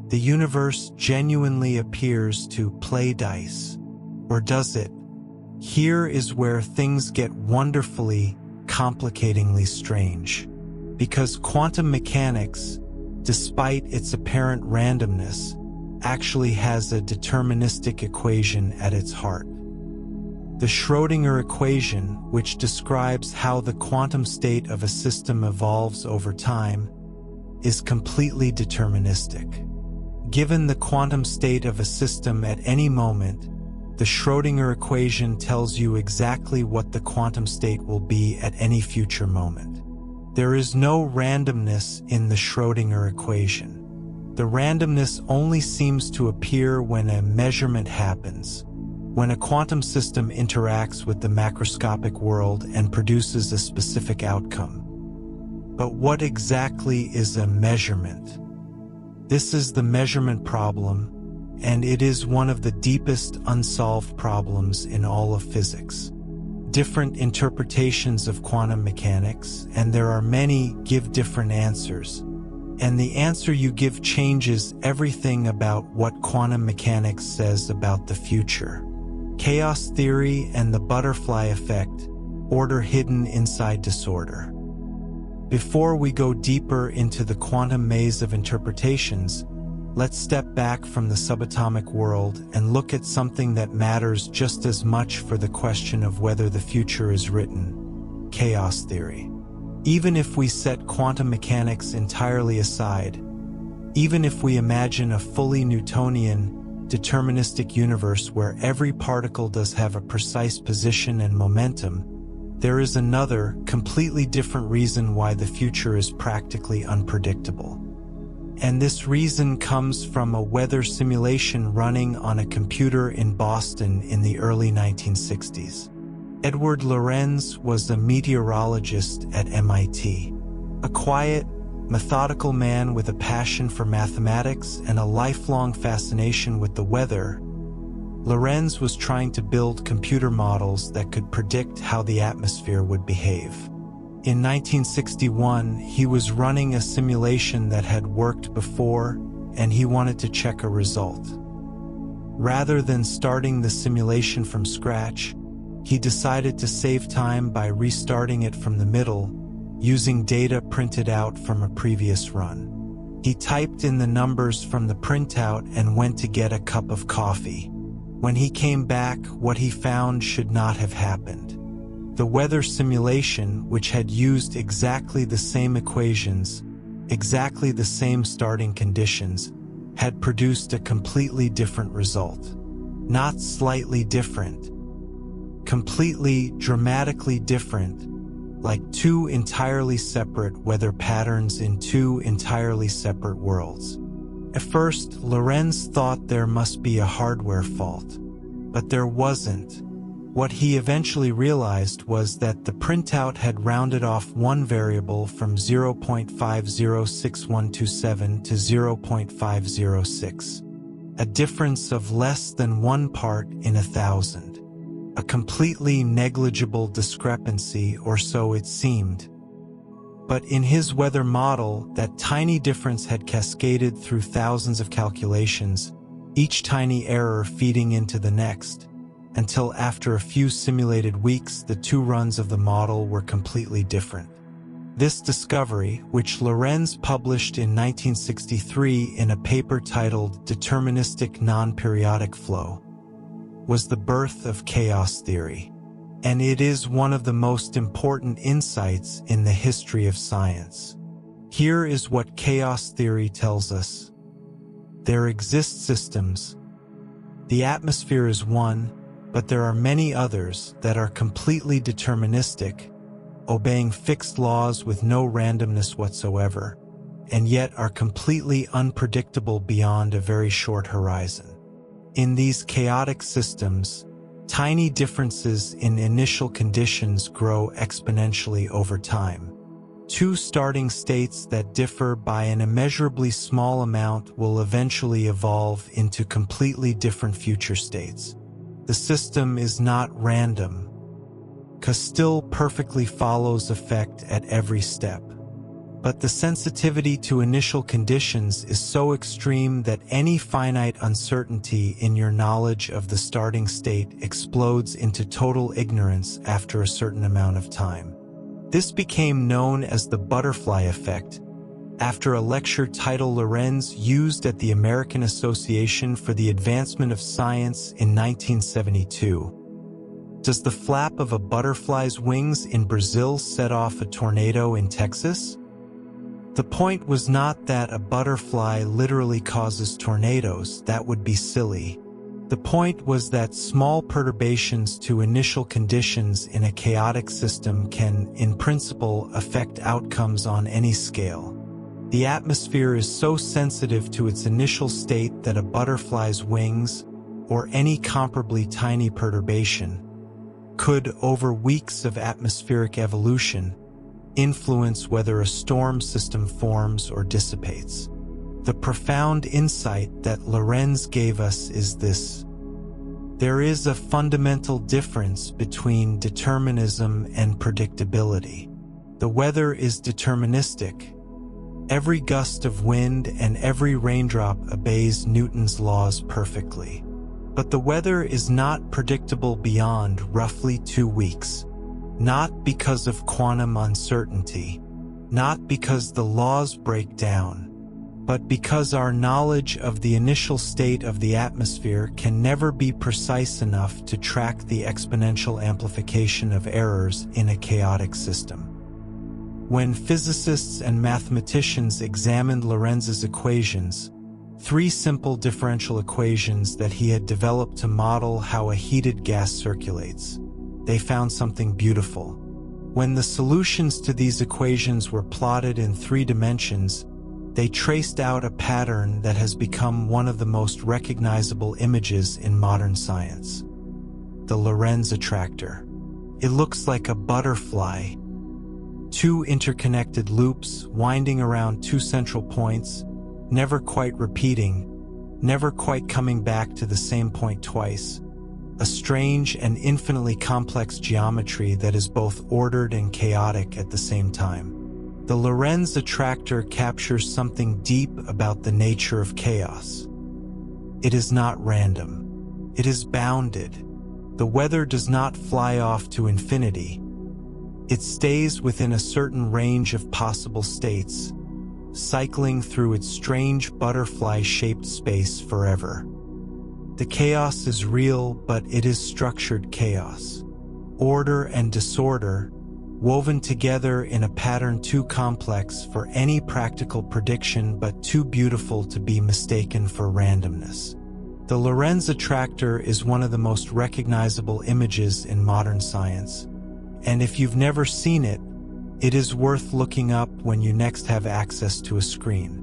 The universe genuinely appears to play dice. Or does it? Here is where things get wonderfully, complicatingly strange. Because quantum mechanics, despite its apparent randomness, actually has a deterministic equation at its heart. The Schrödinger equation, which describes how the quantum state of a system evolves over time, is completely deterministic. Given the quantum state of a system at any moment, the Schrödinger equation tells you exactly what the quantum state will be at any future moment. There is no randomness in the Schrödinger equation. The randomness only seems to appear when a measurement happens, when a quantum system interacts with the macroscopic world and produces a specific outcome. But what exactly is a measurement? This is the measurement problem, and it is one of the deepest unsolved problems in all of physics. Different interpretations of quantum mechanics, and there are many, give different answers. And the answer you give changes everything about what quantum mechanics says about the future. Chaos theory and the butterfly effect, order hidden inside disorder. Before we go deeper into the quantum maze of interpretations, let's step back from the subatomic world and look at something that matters just as much for the question of whether the future is written: chaos theory. Even if we set quantum mechanics entirely aside, even if we imagine a fully Newtonian, deterministic universe where every particle does have a precise position and momentum, there is another, completely different reason why the future is practically unpredictable. And this reason comes from a weather simulation running on a computer in Boston in the early 1960s. Edward Lorenz was a meteorologist at MIT, a quiet, methodical man with a passion for mathematics and a lifelong fascination with the weather. Lorenz was trying to build computer models that could predict how the atmosphere would behave. In 1961, he was running a simulation that had worked before, and he wanted to check a result. Rather than starting the simulation from scratch, he decided to save time by restarting it from the middle, using data printed out from a previous run. He typed in the numbers from the printout and went to get a cup of coffee. When he came back, what he found should not have happened. The weather simulation, which had used exactly the same equations, exactly the same starting conditions, had produced a completely different result. Not slightly different. Completely, dramatically different, like two entirely separate weather patterns in two entirely separate worlds. At first, Lorenz thought there must be a hardware fault, but there wasn't. What he eventually realized was that the printout had rounded off one variable from 0.506127 to 0.506, a difference of less than 1 part in 1,000. A completely negligible discrepancy, or so it seemed. But in his weather model, that tiny difference had cascaded through thousands of calculations, each tiny error feeding into the next, until after a few simulated weeks, the two runs of the model were completely different. This discovery, which Lorenz published in 1963 in a paper titled Deterministic Non-Periodic Flow, was the birth of chaos theory, and it is one of the most important insights in the history of science. Here is what chaos theory tells us. There exist systems. The atmosphere is one, but there are many others that are completely deterministic, obeying fixed laws with no randomness whatsoever, and yet are completely unpredictable beyond a very short horizon. In these chaotic systems, tiny differences in initial conditions grow exponentially over time. Two starting states that differ by an immeasurably small amount will eventually evolve into completely different future states. The system is not random, because still perfectly follows effect at every step. But the sensitivity to initial conditions is so extreme that any finite uncertainty in your knowledge of the starting state explodes into total ignorance after a certain amount of time. This became known as the butterfly effect, after a lecture title Lorenz used at the American Association for the Advancement of Science in 1972. Does the flap of a butterfly's wings in Brazil set off a tornado in Texas? The point was not that a butterfly literally causes tornadoes. That would be silly. The point was that small perturbations to initial conditions in a chaotic system can, in principle, affect outcomes on any scale. The atmosphere is so sensitive to its initial state that a butterfly's wings, or any comparably tiny perturbation, could, over weeks of atmospheric evolution, influence whether a storm system forms or dissipates. The profound insight that Lorentz gave us is this: there is a fundamental difference between determinism and predictability. The weather is deterministic. Every gust of wind and every raindrop obeys Newton's laws perfectly. But the weather is not predictable beyond roughly 2 weeks. Not because of quantum uncertainty, not because the laws break down, but because our knowledge of the initial state of the atmosphere can never be precise enough to track the exponential amplification of errors in a chaotic system. When physicists and mathematicians examined Lorentz's equations, 3 simple differential equations that he had developed to model how a heated gas circulates, they found something beautiful. When the solutions to these equations were plotted in 3 dimensions, they traced out a pattern that has become one of the most recognizable images in modern science: the Lorentz attractor. It looks like a butterfly, 2 interconnected loops winding around 2 central points, never quite repeating, never quite coming back to the same point twice. A strange and infinitely complex geometry that is both ordered and chaotic at the same time. The Lorentz attractor captures something deep about the nature of chaos. It is not random. It is bounded. The weather does not fly off to infinity. It stays within a certain range of possible states, cycling through its strange butterfly-shaped space forever. The chaos is real, but it is structured chaos. Order and disorder, woven together in a pattern too complex for any practical prediction but too beautiful to be mistaken for randomness. The Lorentz attractor is one of the most recognizable images in modern science, and if you've never seen it, it is worth looking up when you next have access to a screen.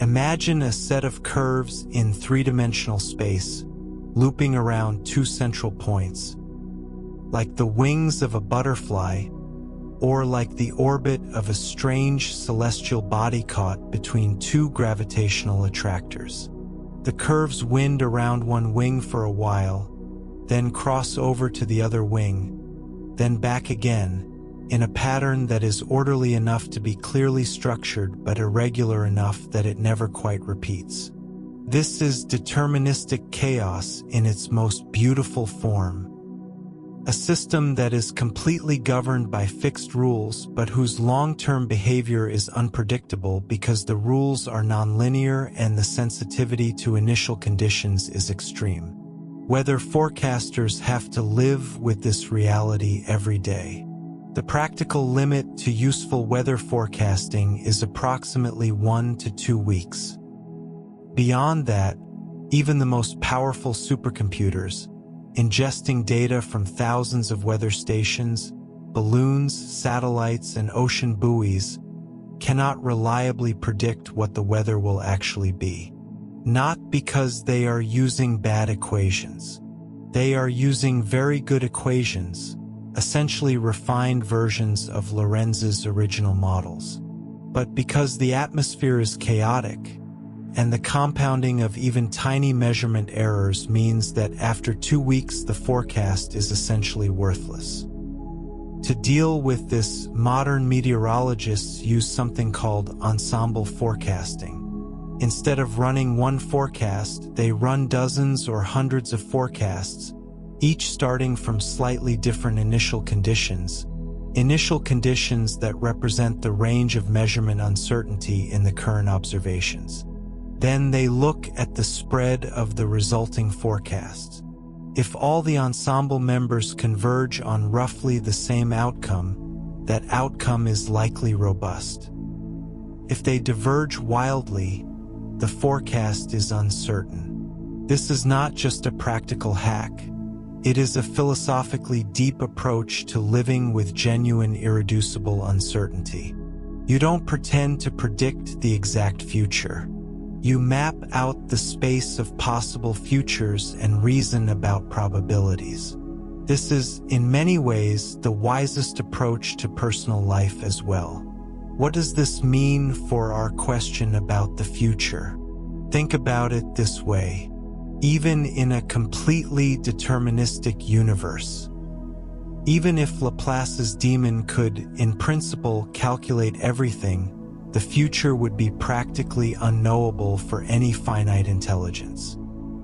Imagine a set of curves in 3-dimensional space, looping around 2 central points, like the wings of a butterfly, or like the orbit of a strange celestial body caught between 2 gravitational attractors. The curves wind around one wing for a while, then cross over to the other wing, then back again, in a pattern that is orderly enough to be clearly structured but irregular enough that it never quite repeats. This is deterministic chaos in its most beautiful form. A system that is completely governed by fixed rules but whose long-term behavior is unpredictable because the rules are nonlinear and the sensitivity to initial conditions is extreme. Weather forecasters have to live with this reality every day. The practical limit to useful weather forecasting is approximately 1 to 2 weeks. Beyond that, even the most powerful supercomputers, ingesting data from thousands of weather stations, balloons, satellites, and ocean buoys, cannot reliably predict what the weather will actually be. Not because they are using bad equations. They are using very good equations, essentially refined versions of Lorentz's original models. But because the atmosphere is chaotic, and the compounding of even tiny measurement errors means that after 2 weeks the forecast is essentially worthless. To deal with this, modern meteorologists use something called ensemble forecasting. Instead of running one forecast, they run dozens or hundreds of forecasts, each starting from slightly different initial conditions that represent the range of measurement uncertainty in the current observations. Then they look at the spread of the resulting forecasts. If all the ensemble members converge on roughly the same outcome, that outcome is likely robust. If they diverge wildly, the forecast is uncertain. This is not just a practical hack. It is a philosophically deep approach to living with genuine irreducible uncertainty. You don't pretend to predict the exact future. You map out the space of possible futures and reason about probabilities. This is, in many ways, the wisest approach to personal life as well. What does this mean for our question about the future? Think about it this way. Even in a completely deterministic universe, even if Laplace's demon could, in principle, calculate everything, the future would be practically unknowable for any finite intelligence.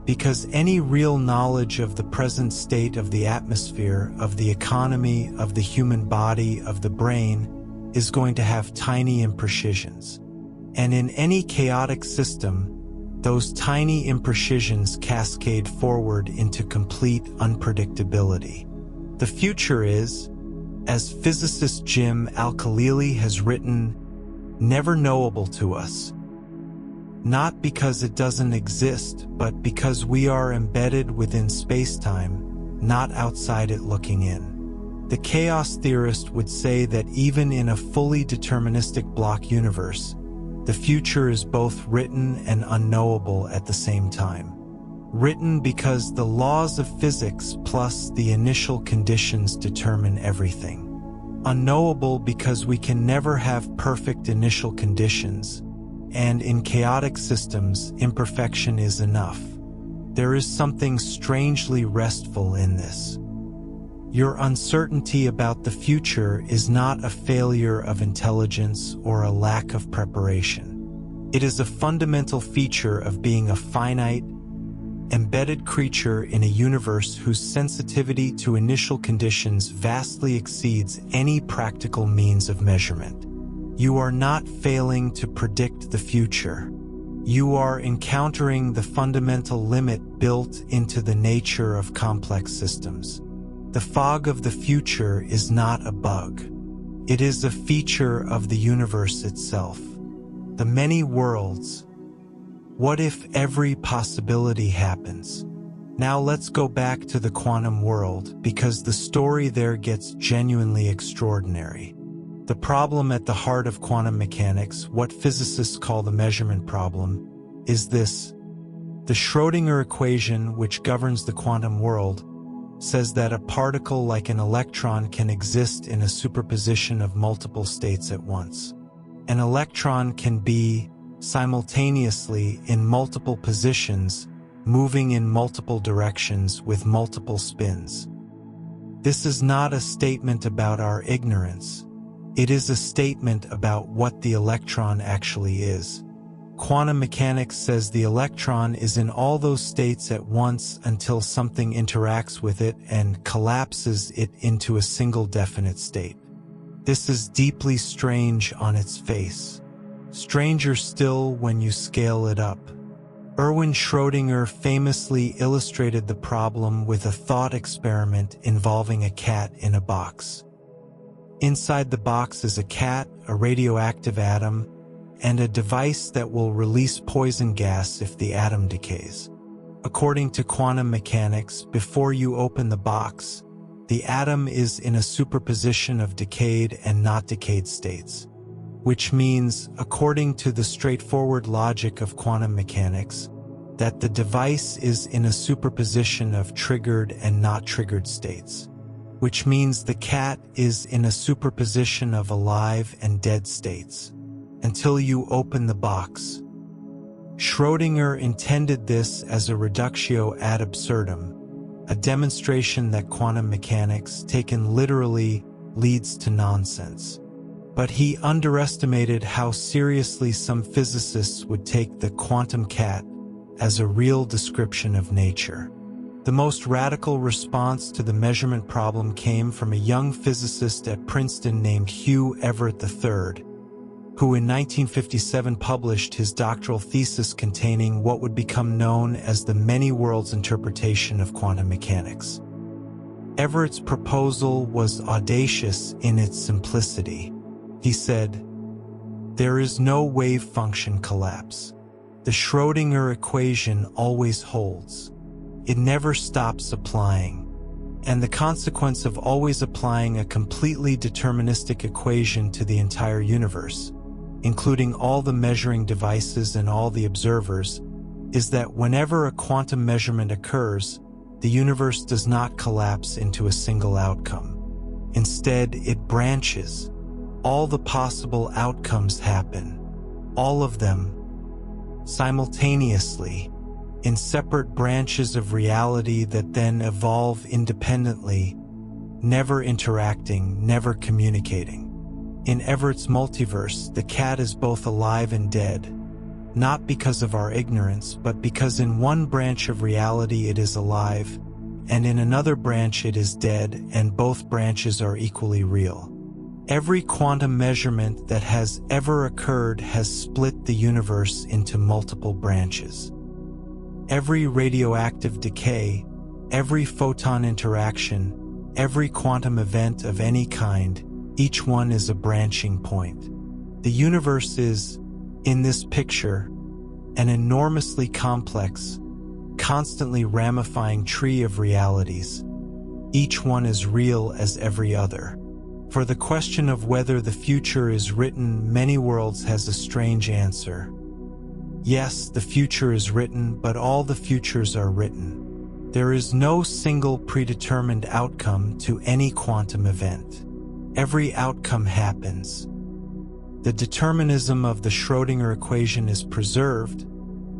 Because any real knowledge of the present state of the atmosphere, of the economy, of the human body, of the brain, is going to have tiny imprecisions. And in any chaotic system, those tiny imprecisions cascade forward into complete unpredictability. The future is, as physicist Jim Al-Khalili has written, never knowable to us. Not because it doesn't exist, but because we are embedded within spacetime, not outside it looking in. The chaos theorist would say that even in a fully deterministic block universe, the future is both written and unknowable at the same time. Written because the laws of physics plus the initial conditions determine everything. Unknowable because we can never have perfect initial conditions, and in chaotic systems, imperfection is enough. There is something strangely restful in this. Your uncertainty about the future is not a failure of intelligence or a lack of preparation. It is a fundamental feature of being a finite, embedded creature in a universe whose sensitivity to initial conditions vastly exceeds any practical means of measurement. You are not failing to predict the future. You are encountering the fundamental limit built into the nature of complex systems. The fog of the future is not a bug. It is a feature of the universe itself. The many worlds. What if every possibility happens? Now let's go back to the quantum world, because the story there gets genuinely extraordinary. The problem at the heart of quantum mechanics, what physicists call the measurement problem, is this. The Schrödinger equation, which governs the quantum world, says that a particle like an electron can exist in a superposition of multiple states at once. An electron can be simultaneously in multiple positions, moving in multiple directions with multiple spins. This is not a statement about our ignorance. It is a statement about what the electron actually is. Quantum mechanics says the electron is in all those states at once until something interacts with it and collapses it into a single definite state. This is deeply strange on its face. Stranger still when you scale it up. Erwin Schrödinger famously illustrated the problem with a thought experiment involving a cat in a box. Inside the box is a cat, a radioactive atom, and a device that will release poison gas if the atom decays. According to quantum mechanics, before you open the box, the atom is in a superposition of decayed and not decayed states. Which means, according to the straightforward logic of quantum mechanics, that the device is in a superposition of triggered and not triggered states. Which means the cat is in a superposition of alive and dead states. Until you open the box. Schrödinger intended this as a reductio ad absurdum, a demonstration that quantum mechanics, taken literally, leads to nonsense. But he underestimated how seriously some physicists would take the quantum cat as a real description of nature. The most radical response to the measurement problem came from a young physicist at Princeton named Hugh Everett III, who in 1957 published his doctoral thesis containing what would become known as the many worlds interpretation of quantum mechanics. Everett's proposal was audacious in its simplicity. He said, "There is no wave function collapse. The Schrödinger equation always holds. It never stops applying. And the consequence of always applying a completely deterministic equation to the entire universe including all the measuring devices and all the observers, is that whenever a quantum measurement occurs, the universe does not collapse into a single outcome. Instead, it branches. All the possible outcomes happen, all of them, simultaneously, in separate branches of reality that then evolve independently, never interacting, never communicating. In Everett's multiverse, the cat is both alive and dead, not because of our ignorance, but because in one branch of reality it is alive, and in another branch it is dead, and both branches are equally real. Every quantum measurement that has ever occurred has split the universe into multiple branches. Every radioactive decay, every photon interaction, every quantum event of any kind, each one is a branching point. The universe is, in this picture, an enormously complex, constantly ramifying tree of realities, each one as real as every other. For the question of whether the future is written, many worlds has a strange answer. Yes, the future is written, but all the futures are written. There is no single predetermined outcome to any quantum event. Every outcome happens. The determinism of the Schrödinger equation is preserved,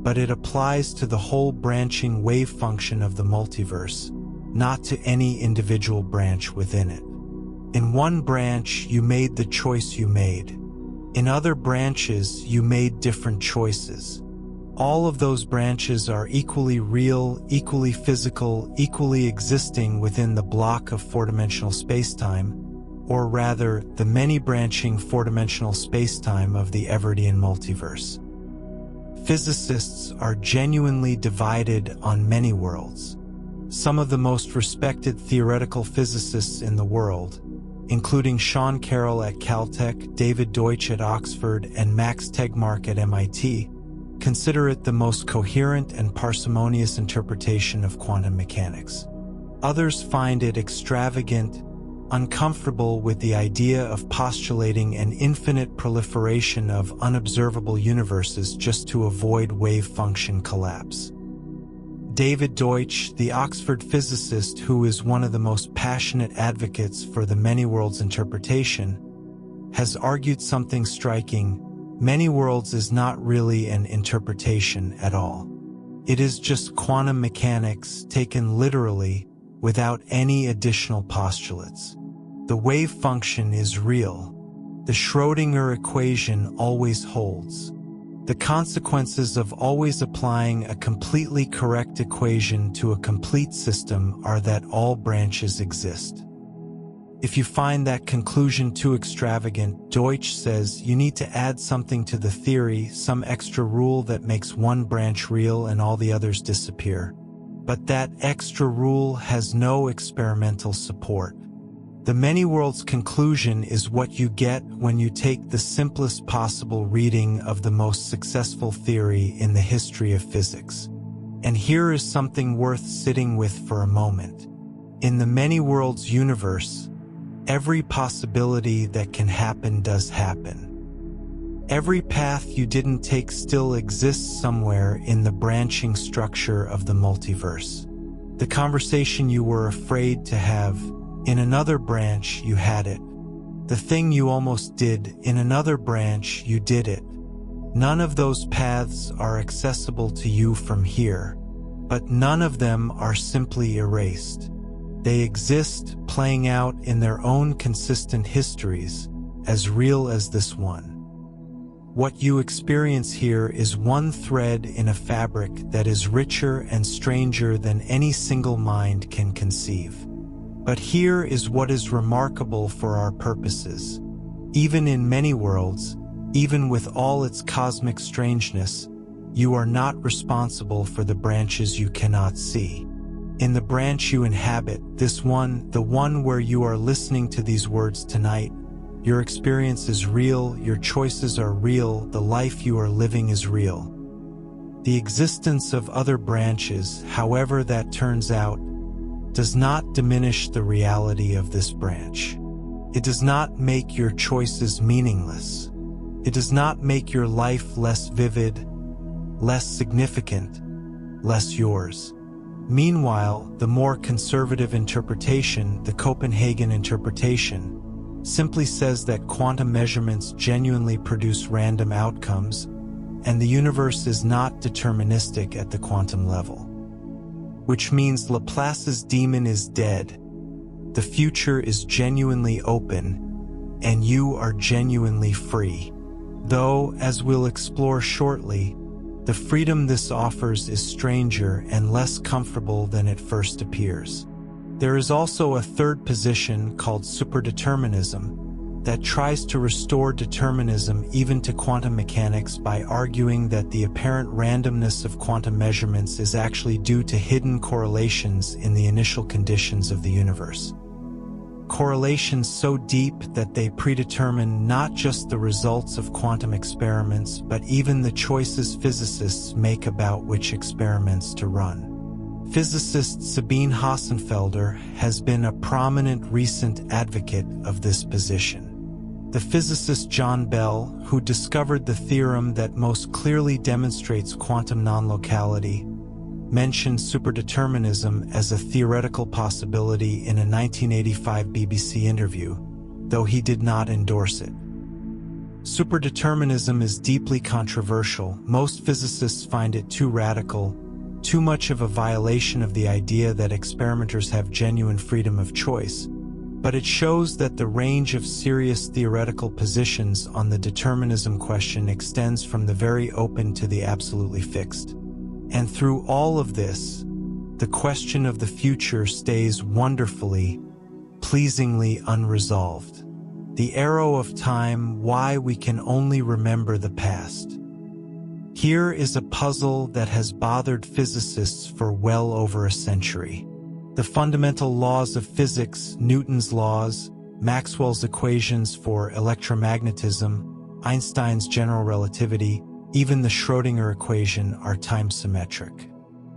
but it applies to the whole branching wave function of the multiverse, not to any individual branch within it. In one branch, you made the choice you made. In other branches, you made different choices. All of those branches are equally real, equally physical, equally existing within the block of four-dimensional spacetime, or rather, the many-branching four-dimensional spacetime of the Everettian multiverse. Physicists are genuinely divided on many worlds. Some of the most respected theoretical physicists in the world, including Sean Carroll at Caltech, David Deutsch at Oxford, and Max Tegmark at MIT, consider it the most coherent and parsimonious interpretation of quantum mechanics. Others find it extravagant, uncomfortable with the idea of postulating an infinite proliferation of unobservable universes just to avoid wave function collapse. David Deutsch, the Oxford physicist who is one of the most passionate advocates for the many worlds interpretation, has argued something striking: many worlds is not really an interpretation at all. It is just quantum mechanics taken literally, without any additional postulates. The wave function is real. The Schrödinger equation always holds. The consequences of always applying a completely correct equation to a complete system are that all branches exist. If you find that conclusion too extravagant, Deutsch says you need to add something to the theory, some extra rule that makes one branch real and all the others disappear. But that extra rule has no experimental support. The many worlds conclusion is what you get when you take the simplest possible reading of the most successful theory in the history of physics. And here is something worth sitting with for a moment. In the many worlds universe, every possibility that can happen does happen. Every path you didn't take still exists somewhere in the branching structure of the multiverse. The conversation you were afraid to have, in another branch you had it. The thing you almost did, in another branch you did it. None of those paths are accessible to you from here, but none of them are simply erased. They exist, playing out in their own consistent histories, as real as this one. What you experience here is one thread in a fabric that is richer and stranger than any single mind can conceive. But here is what is remarkable for our purposes. Even in many worlds, even with all its cosmic strangeness, you are not responsible for the branches you cannot see. In the branch you inhabit, this one, the one where you are listening to these words tonight, your experience is real, your choices are real, the life you are living is real. The existence of other branches, however that turns out, does not diminish the reality of this branch. It does not make your choices meaningless. It does not make your life less vivid, less significant, less yours. Meanwhile, the more conservative interpretation, the Copenhagen interpretation, simply says that quantum measurements genuinely produce random outcomes, and the universe is not deterministic at the quantum level. Which means Laplace's demon is dead, the future is genuinely open, and you are genuinely free. Though, as we'll explore shortly, the freedom this offers is stranger and less comfortable than it first appears. There is also a third position called superdeterminism that tries to restore determinism even to quantum mechanics by arguing that the apparent randomness of quantum measurements is actually due to hidden correlations in the initial conditions of the universe. Correlations so deep that they predetermine not just the results of quantum experiments, but even the choices physicists make about which experiments to run. Physicist Sabine Hossenfelder has been a prominent recent advocate of this position. The physicist John Bell, who discovered the theorem that most clearly demonstrates quantum non-locality, mentioned superdeterminism as a theoretical possibility in a 1985 BBC interview, though he did not endorse it. Superdeterminism is deeply controversial. Most physicists find it too radical, too much of a violation of the idea that experimenters have genuine freedom of choice, but it shows that the range of serious theoretical positions on the determinism question extends from the very open to the absolutely fixed. And through all of this, the question of the future stays wonderfully, pleasingly unresolved. The arrow of time, why we can only remember the past. Here is a puzzle that has bothered physicists for well over a century. The fundamental laws of physics, Newton's laws, Maxwell's equations for electromagnetism, Einstein's general relativity, even the Schrödinger equation are time-symmetric.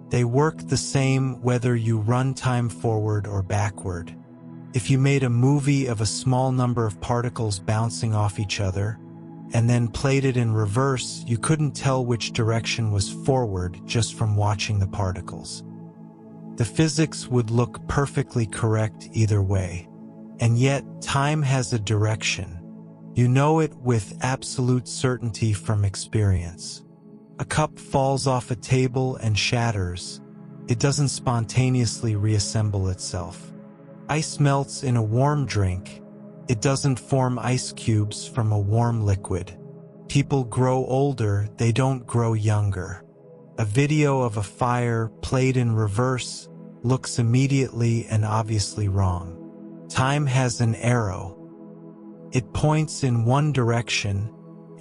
They work the same whether you run time forward or backward. If you made a movie of a small number of particles bouncing off each other, and then played it in reverse, you couldn't tell which direction was forward just from watching the particles. The physics would look perfectly correct either way. And yet, time has a direction. You know it with absolute certainty from experience. A cup falls off a table and shatters. It doesn't spontaneously reassemble itself. Ice melts in a warm drink. It doesn't form ice cubes from a warm liquid. People grow older, they don't grow younger. A video of a fire played in reverse looks immediately and obviously wrong. Time has an arrow. It points in one direction,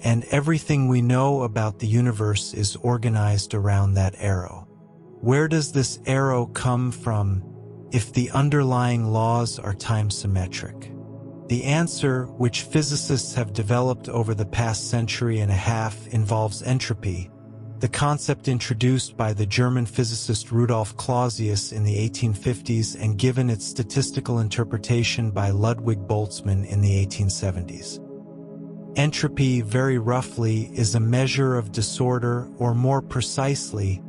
and everything we know about the universe is organized around that arrow. Where does this arrow come from if the underlying laws are time-symmetric? The answer, which physicists have developed over the past century and a half, involves entropy, the concept introduced by the German physicist Rudolf Clausius in the 1850s and given its statistical interpretation by Ludwig Boltzmann in the 1870s. Entropy, very roughly, is a measure of disorder, or more precisely,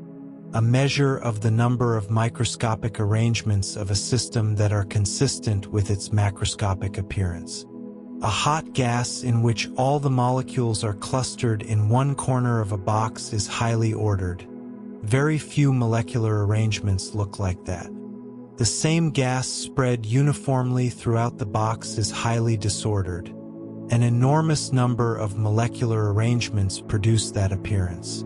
a measure of the number of microscopic arrangements of a system that are consistent with its macroscopic appearance. A hot gas in which all the molecules are clustered in one corner of a box is highly ordered. Very few molecular arrangements look like that. The same gas spread uniformly throughout the box is highly disordered. An enormous number of molecular arrangements produce that appearance.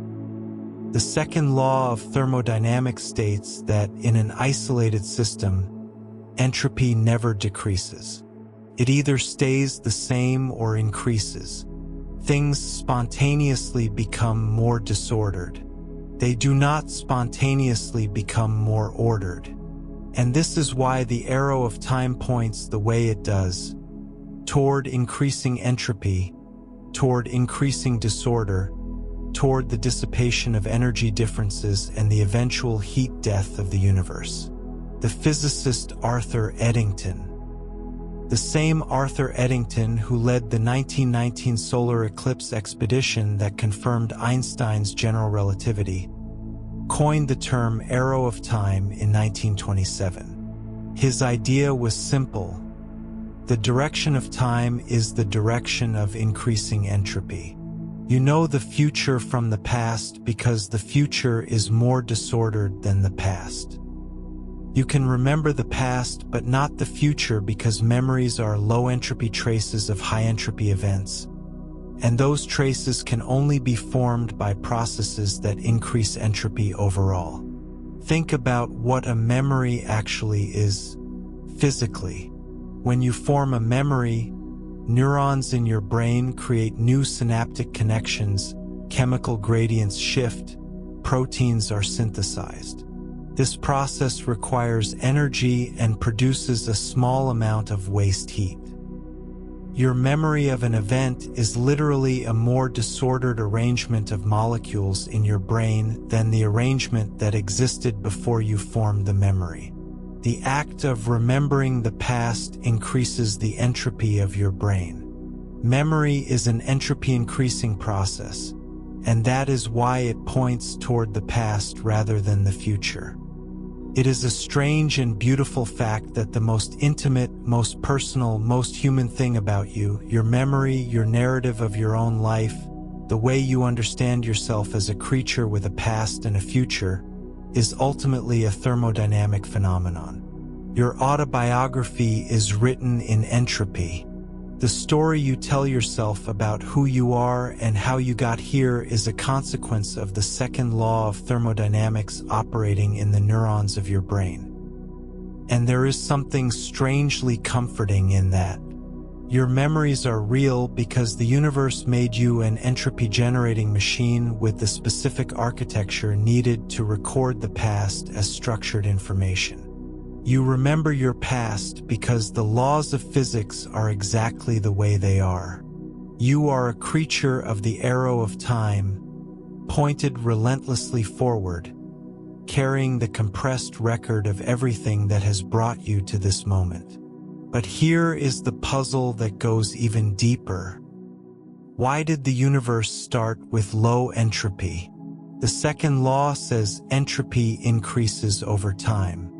The second law of thermodynamics states that in an isolated system, entropy never decreases. It either stays the same or increases. Things spontaneously become more disordered. They do not spontaneously become more ordered. And this is why the arrow of time points the way it does, toward increasing entropy, toward increasing disorder, toward the dissipation of energy differences and the eventual heat death of the universe. The physicist Arthur Eddington. The same Arthur Eddington who led the 1919 solar eclipse expedition that confirmed Einstein's general relativity coined the term arrow of time in 1927. His idea was simple. The direction of time is the direction of increasing entropy. You know the future from the past because the future is more disordered than the past. You can remember the past but not the future because memories are low-entropy traces of high-entropy events, and those traces can only be formed by processes that increase entropy overall. Think about what a memory actually is physically. When you form a memory, neurons in your brain create new synaptic connections, chemical gradients shift, proteins are synthesized. This process requires energy and produces a small amount of waste heat. Your memory of an event is literally a more disordered arrangement of molecules in your brain than the arrangement that existed before you formed the memory. The act of remembering the past increases the entropy of your brain. Memory is an entropy-increasing process, and that is why it points toward the past rather than the future. It is a strange and beautiful fact that the most intimate, most personal, most human thing about you, your memory, your narrative of your own life, the way you understand yourself as a creature with a past and a future, is ultimately a thermodynamic phenomenon. Your autobiography is written in entropy. The story you tell yourself about who you are and how you got here is a consequence of the second law of thermodynamics operating in the neurons of your brain. And there is something strangely comforting in that. Your memories are real because the universe made you an entropy-generating machine with the specific architecture needed to record the past as structured information. You remember your past because the laws of physics are exactly the way they are. You are a creature of the arrow of time, pointed relentlessly forward, carrying the compressed record of everything that has brought you to this moment. But here is the puzzle that goes even deeper. Why did the universe start with low entropy? The second law says entropy increases over time.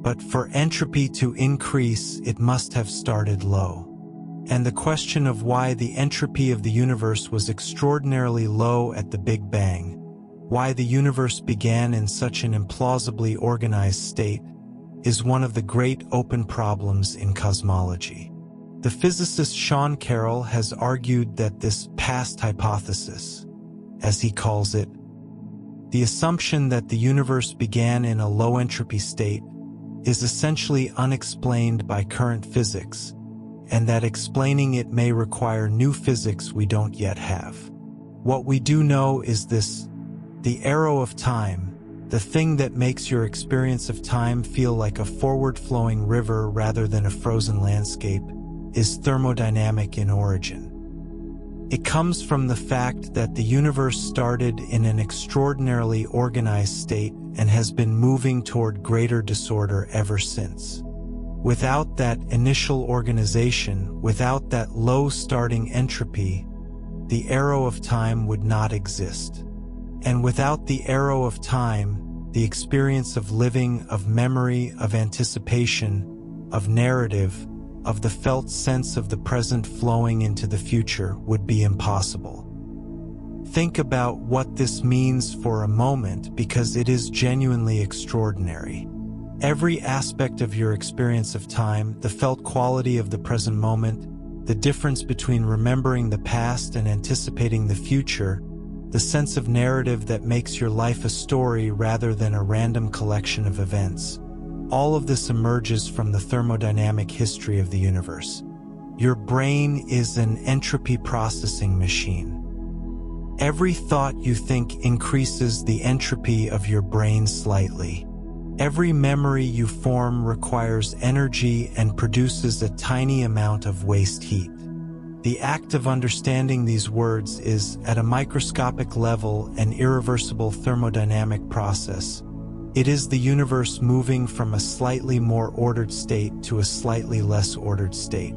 But for entropy to increase, it must have started low. And the question of why the entropy of the universe was extraordinarily low at the Big Bang, why the universe began in such an implausibly organized state, is one of the great open problems in cosmology. The physicist Sean Carroll has argued that this past hypothesis, as he calls it, the assumption that the universe began in a low-entropy state, is essentially unexplained by current physics, and that explaining it may require new physics we don't yet have. What we do know is this: the arrow of time, the thing that makes your experience of time feel like a forward-flowing river rather than a frozen landscape, is thermodynamic in origin. It comes from the fact that the universe started in an extraordinarily organized state and has been moving toward greater disorder ever since. Without that initial organization, without that low starting entropy, the arrow of time would not exist. And without the arrow of time, the experience of living, of memory, of anticipation, of narrative, of the felt sense of the present flowing into the future would be impossible. Think about what this means for a moment because it is genuinely extraordinary. Every aspect of your experience of time, the felt quality of the present moment, the difference between remembering the past and anticipating the future, the sense of narrative that makes your life a story rather than a random collection of events. All of this emerges from the thermodynamic history of the universe. Your brain is an entropy processing machine. Every thought you think increases the entropy of your brain slightly. Every memory you form requires energy and produces a tiny amount of waste heat. The act of understanding these words is, at a microscopic level, an irreversible thermodynamic process, It is the universe moving from a slightly more ordered state to a slightly less ordered state.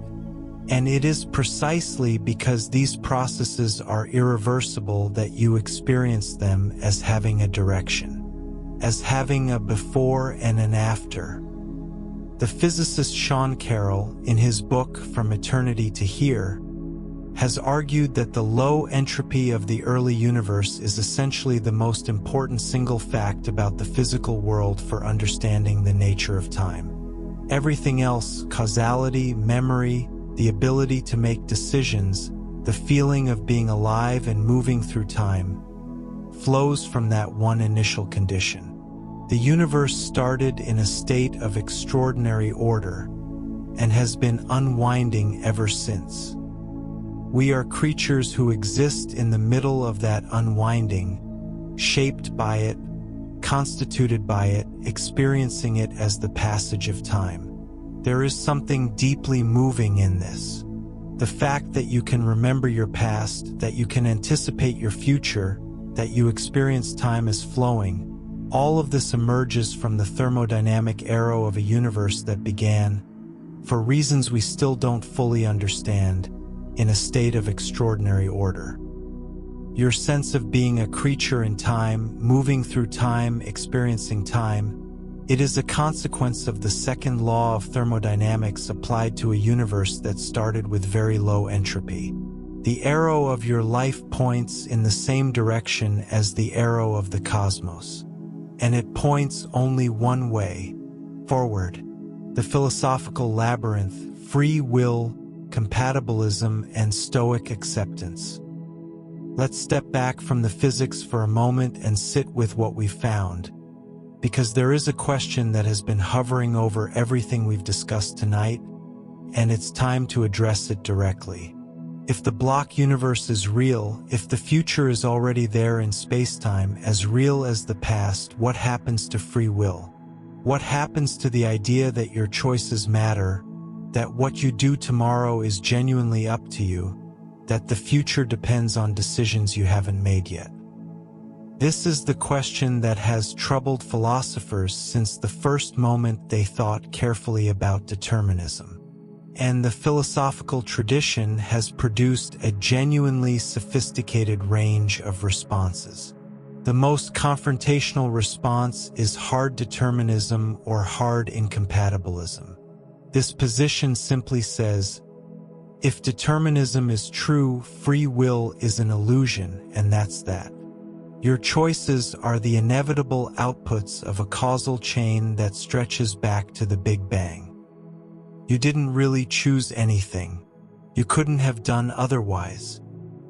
And it is precisely because these processes are irreversible that you experience them as having a direction, as having a before and an after. The physicist Sean Carroll, in his book From Eternity to Here, has argued that the low entropy of the early universe is essentially the most important single fact about the physical world for understanding the nature of time. Everything else, causality, memory, the ability to make decisions, the feeling of being alive and moving through time, flows from that one initial condition. The universe started in a state of extraordinary order and has been unwinding ever since. We are creatures who exist in the middle of that unwinding, shaped by it, constituted by it, experiencing it as the passage of time. There is something deeply moving in this. The fact that you can remember your past, that you can anticipate your future, that you experience time as flowing, all of this emerges from the thermodynamic arrow of a universe that began, for reasons we still don't fully understand, in a state of extraordinary order. Your sense of being a creature in time, moving through time, experiencing time, it is a consequence of the second law of thermodynamics applied to a universe that started with very low entropy. The arrow of your life points in the same direction as the arrow of the cosmos, and it points only one way, forward. The philosophical labyrinth, free will, compatibilism, and Stoic acceptance. Let's step back from the physics for a moment and sit with what we found, because there is a question that has been hovering over everything we've discussed tonight, and it's time to address it directly. If the block universe is real, if the future is already there in spacetime, as real as the past, what happens to free will? What happens to the idea that your choices matter, that what you do tomorrow is genuinely up to you, that the future depends on decisions you haven't made yet? This is the question that has troubled philosophers since the first moment they thought carefully about determinism. And the philosophical tradition has produced a genuinely sophisticated range of responses. The most confrontational response is hard determinism or hard incompatibilism. This position simply says, if determinism is true, free will is an illusion, and that's that. Your choices are the inevitable outputs of a causal chain that stretches back to the Big Bang. You didn't really choose anything. You couldn't have done otherwise.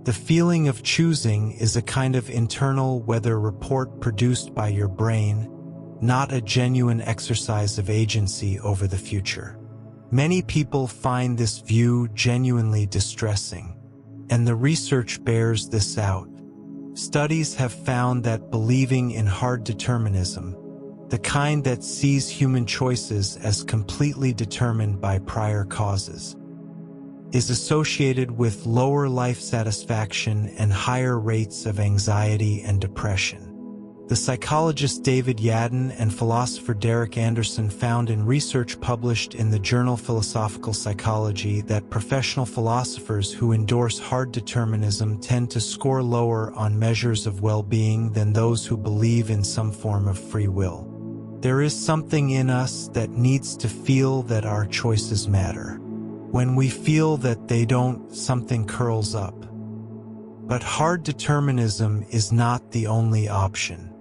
The feeling of choosing is a kind of internal weather report produced by your brain, not a genuine exercise of agency over the future. Many people find this view genuinely distressing, and the research bears this out. Studies have found that believing in hard determinism, the kind that sees human choices as completely determined by prior causes, is associated with lower life satisfaction and higher rates of anxiety and depression. The psychologist David Yadin and philosopher Derek Anderson found in research published in the journal Philosophical Psychology that professional philosophers who endorse hard determinism tend to score lower on measures of well-being than those who believe in some form of free will. There is something in us that needs to feel that our choices matter. When we feel that they don't, something curls up. But hard determinism is not the only option.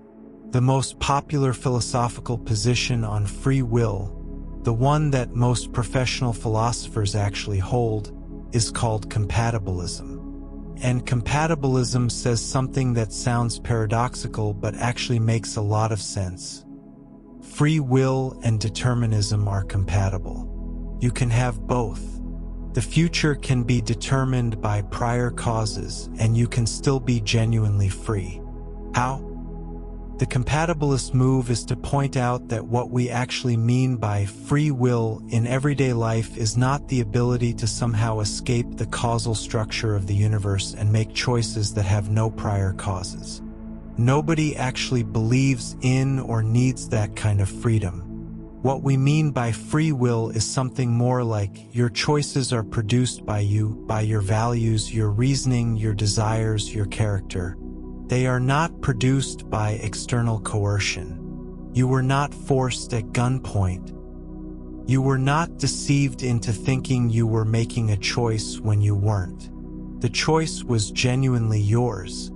The most popular philosophical position on free will, the one that most professional philosophers actually hold, is called compatibilism. And compatibilism says something that sounds paradoxical but actually makes a lot of sense. Free will and determinism are compatible. You can have both. The future can be determined by prior causes, and you can still be genuinely free. How? The compatibilist move is to point out that what we actually mean by free will in everyday life is not the ability to somehow escape the causal structure of the universe and make choices that have no prior causes. Nobody actually believes in or needs that kind of freedom. What we mean by free will is something more like your choices are produced by you, by your values, your reasoning, your desires, your character. They are not produced by external coercion. You were not forced at gunpoint. You were not deceived into thinking you were making a choice when you weren't. The choice was genuinely yours.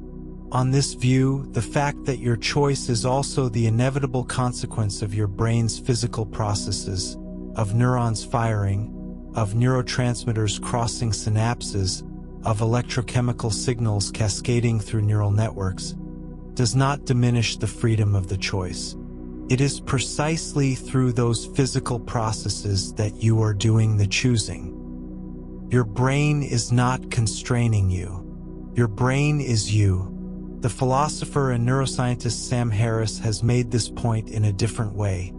On this view, the fact that your choice is also the inevitable consequence of your brain's physical processes, of neurons firing, of neurotransmitters crossing synapses, of electrochemical signals cascading through neural networks, does not diminish the freedom of the choice. It is precisely through those physical processes that you are doing the choosing. Your brain is not constraining you. Your brain is you. The philosopher and neuroscientist Sam Harris has made this point in a different way.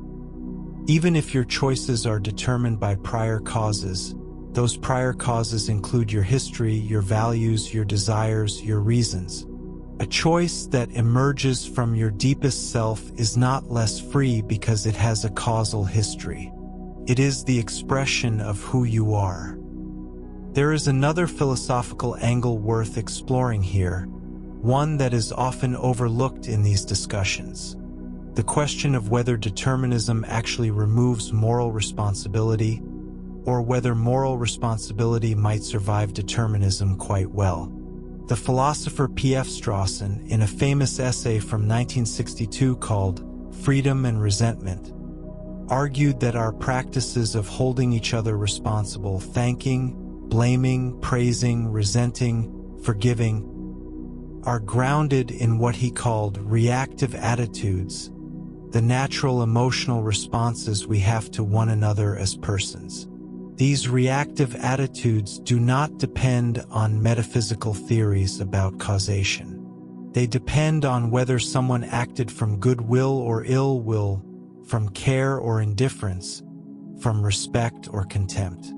Even if your choices are determined by prior causes, those prior causes include your history, your values, your desires, your reasons. A choice that emerges from your deepest self is not less free because it has a causal history. It is the expression of who you are. There is another philosophical angle worth exploring here, one that is often overlooked in these discussions. The question of whether determinism actually removes moral responsibility, or whether moral responsibility might survive determinism quite well. The philosopher P.F. Strawson, in a famous essay from 1962 called Freedom and Resentment, argued that our practices of holding each other responsible, thanking, blaming, praising, resenting, forgiving, are grounded in what he called reactive attitudes, the natural emotional responses we have to one another as persons. These reactive attitudes do not depend on metaphysical theories about causation. They depend on whether someone acted from goodwill or ill will, from care or indifference, from respect or contempt.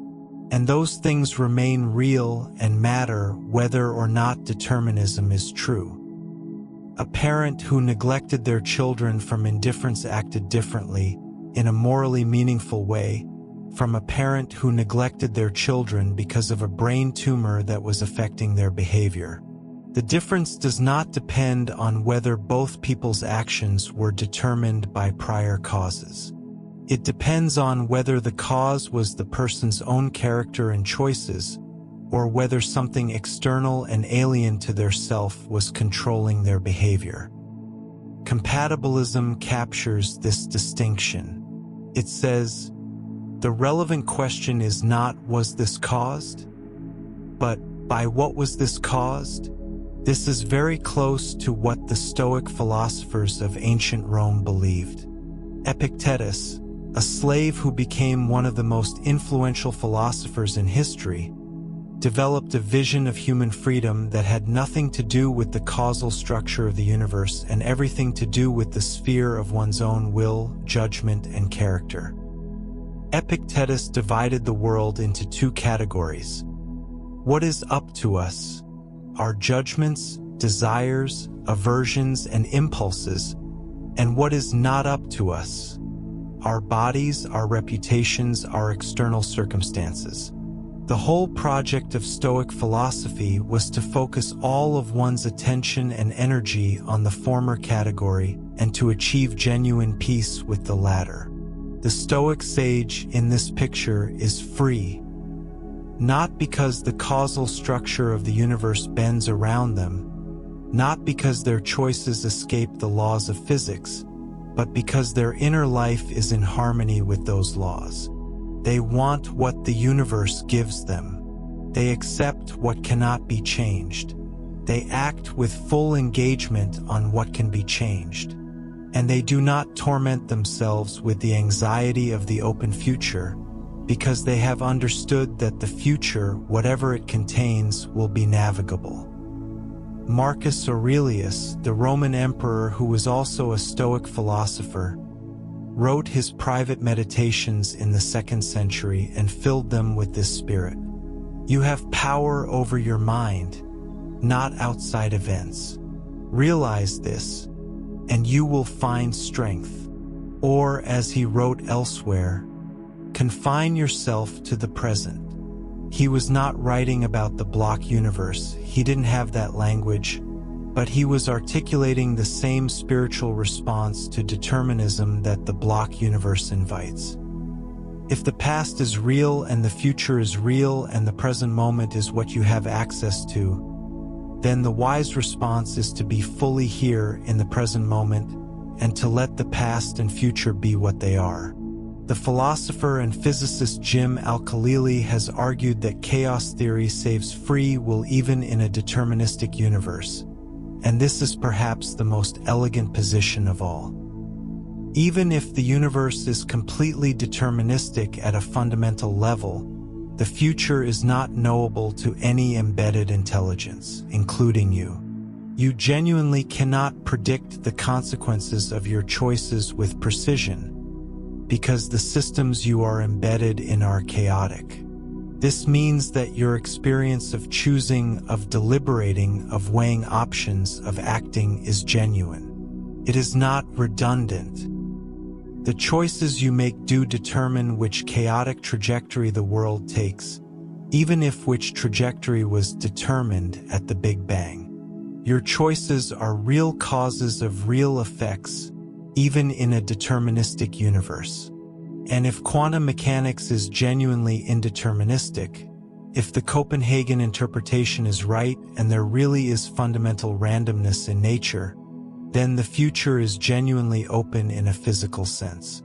And those things remain real and matter whether or not determinism is true. A parent who neglected their children from indifference acted differently, in a morally meaningful way, from a parent who neglected their children because of a brain tumor that was affecting their behavior. The difference does not depend on whether both people's actions were determined by prior causes. It depends on whether the cause was the person's own character and choices, or whether something external and alien to their self was controlling their behavior. Compatibilism captures this distinction. It says, the relevant question is not, was this caused? But, by what was this caused? This is very close to what the Stoic philosophers of ancient Rome believed. Epictetus, a slave who became one of the most influential philosophers in history, developed a vision of human freedom that had nothing to do with the causal structure of the universe and everything to do with the sphere of one's own will, judgment, and character. Epictetus divided the world into two categories. What is up to us? Our judgments, desires, aversions, and impulses, and what is not up to us? Our bodies, our reputations, our external circumstances. The whole project of Stoic philosophy was to focus all of one's attention and energy on the former category and to achieve genuine peace with the latter. The Stoic sage in this picture is free, not because the causal structure of the universe bends around them, not because their choices escape the laws of physics, but because their inner life is in harmony with those laws. They want what the universe gives them. They accept what cannot be changed. They act with full engagement on what can be changed. And they do not torment themselves with the anxiety of the open future, because they have understood that the future, whatever it contains, will be navigable. Marcus Aurelius, the Roman emperor who was also a Stoic philosopher, wrote his private meditations in the 2nd century and filled them with this spirit. You have power over your mind, not outside events. Realize this, and you will find strength. Or, as he wrote elsewhere, confine yourself to the present. He was not writing about the block universe, he didn't have that language, but he was articulating the same spiritual response to determinism that the block universe invites. If the past is real and the future is real and the present moment is what you have access to, then the wise response is to be fully here in the present moment and to let the past and future be what they are. The philosopher and physicist Jim Al-Khalili has argued that chaos theory saves free will even in a deterministic universe, and this is perhaps the most elegant position of all. Even if the universe is completely deterministic at a fundamental level, the future is not knowable to any embedded intelligence, including you. You genuinely cannot predict the consequences of your choices with precision, because the systems you are embedded in are chaotic. This means that your experience of choosing, of deliberating, of weighing options, of acting is genuine. It is not redundant. The choices you make do determine which chaotic trajectory the world takes, even if which trajectory was determined at the Big Bang. Your choices are real causes of real effects, even in a deterministic universe. And if quantum mechanics is genuinely indeterministic, if the Copenhagen interpretation is right and there really is fundamental randomness in nature, then the future is genuinely open in a physical sense.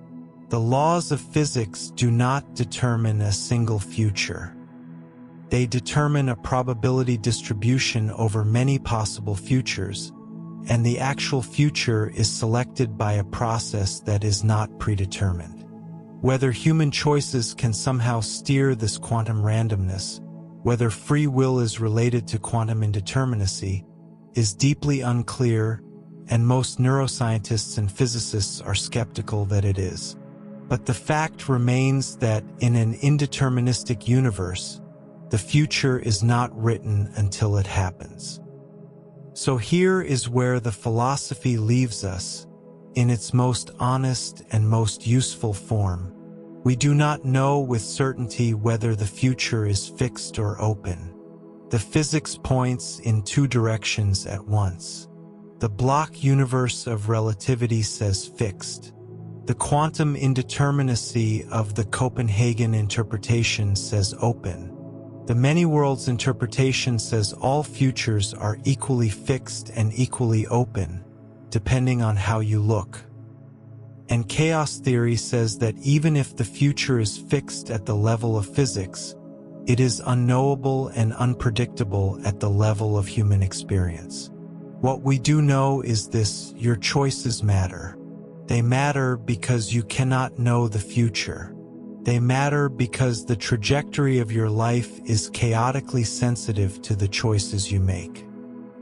The laws of physics do not determine a single future. They determine a probability distribution over many possible futures, and the actual future is selected by a process that is not predetermined. Whether human choices can somehow steer this quantum randomness, whether free will is related to quantum indeterminacy, is deeply unclear, and most neuroscientists and physicists are skeptical that it is. But the fact remains that in an indeterministic universe, the future is not written until it happens. So here is where the philosophy leaves us, in its most honest and most useful form. We do not know with certainty whether the future is fixed or open. The physics points in two directions at once. The block universe of relativity says fixed. The quantum indeterminacy of the Copenhagen interpretation says open. The many worlds interpretation says all futures are equally fixed and equally open, depending on how you look. And chaos theory says that even if the future is fixed at the level of physics, it is unknowable and unpredictable at the level of human experience. What we do know is this: your choices matter. They matter because you cannot know the future. They matter because the trajectory of your life is chaotically sensitive to the choices you make.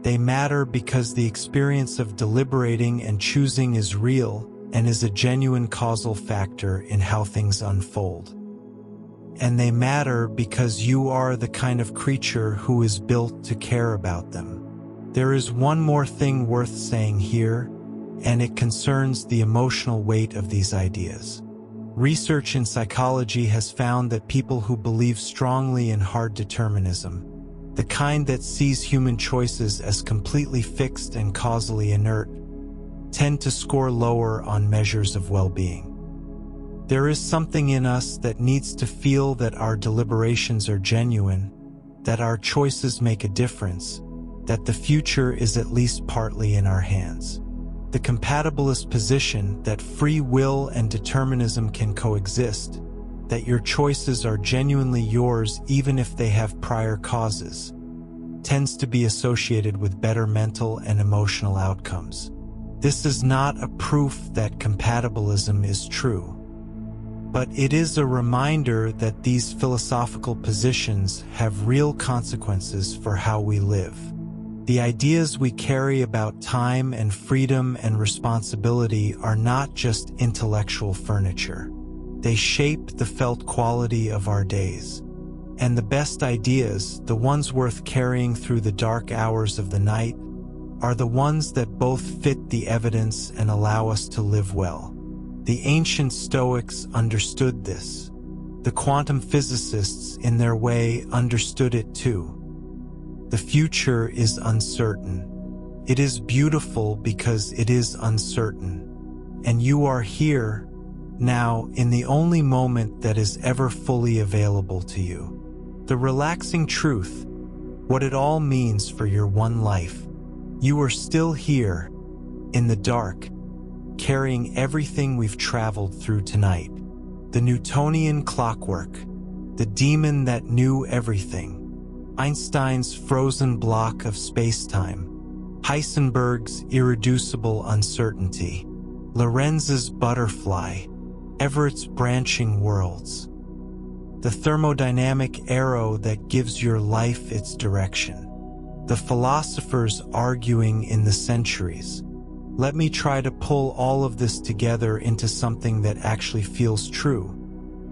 They matter because the experience of deliberating and choosing is real and is a genuine causal factor in how things unfold. And they matter because you are the kind of creature who is built to care about them. There is one more thing worth saying here, and it concerns the emotional weight of these ideas. Research in psychology has found that people who believe strongly in hard determinism, the kind that sees human choices as completely fixed and causally inert, tend to score lower on measures of well-being. There is something in us that needs to feel that our deliberations are genuine, that our choices make a difference, that the future is at least partly in our hands. The compatibilist position that free will and determinism can coexist, that your choices are genuinely yours even if they have prior causes, tends to be associated with better mental and emotional outcomes. This is not a proof that compatibilism is true, but it is a reminder that these philosophical positions have real consequences for how we live. The ideas we carry about time and freedom and responsibility are not just intellectual furniture. They shape the felt quality of our days. And the best ideas, the ones worth carrying through the dark hours of the night, are the ones that both fit the evidence and allow us to live well. The ancient Stoics understood this. The quantum physicists, in their way, understood it too. The future is uncertain. It is beautiful because it is uncertain. And you are here, now, in the only moment that is ever fully available to you. The relaxing truth, what it all means for your one life. You are still here, in the dark, carrying everything we've traveled through tonight. The Newtonian clockwork, the demon that knew everything, Einstein's frozen block of spacetime, Heisenberg's irreducible uncertainty, Lorenz's butterfly, Everett's branching worlds, the thermodynamic arrow that gives your life its direction, the philosophers arguing in the centuries. Let me try to pull all of this together into something that actually feels true,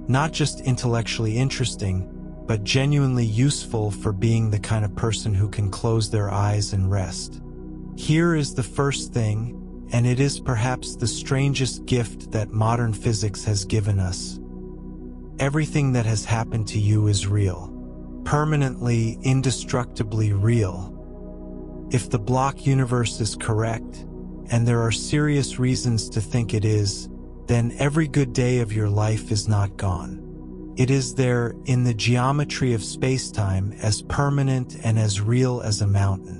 not just intellectually interesting, but genuinely useful for being the kind of person who can close their eyes and rest. Here is the first thing, and it is perhaps the strangest gift that modern physics has given us. Everything that has happened to you is real, permanently, indestructibly real. If the block universe is correct, and there are serious reasons to think it is, then every good day of your life is not gone. It is there in the geometry of spacetime, as permanent and as real as a mountain.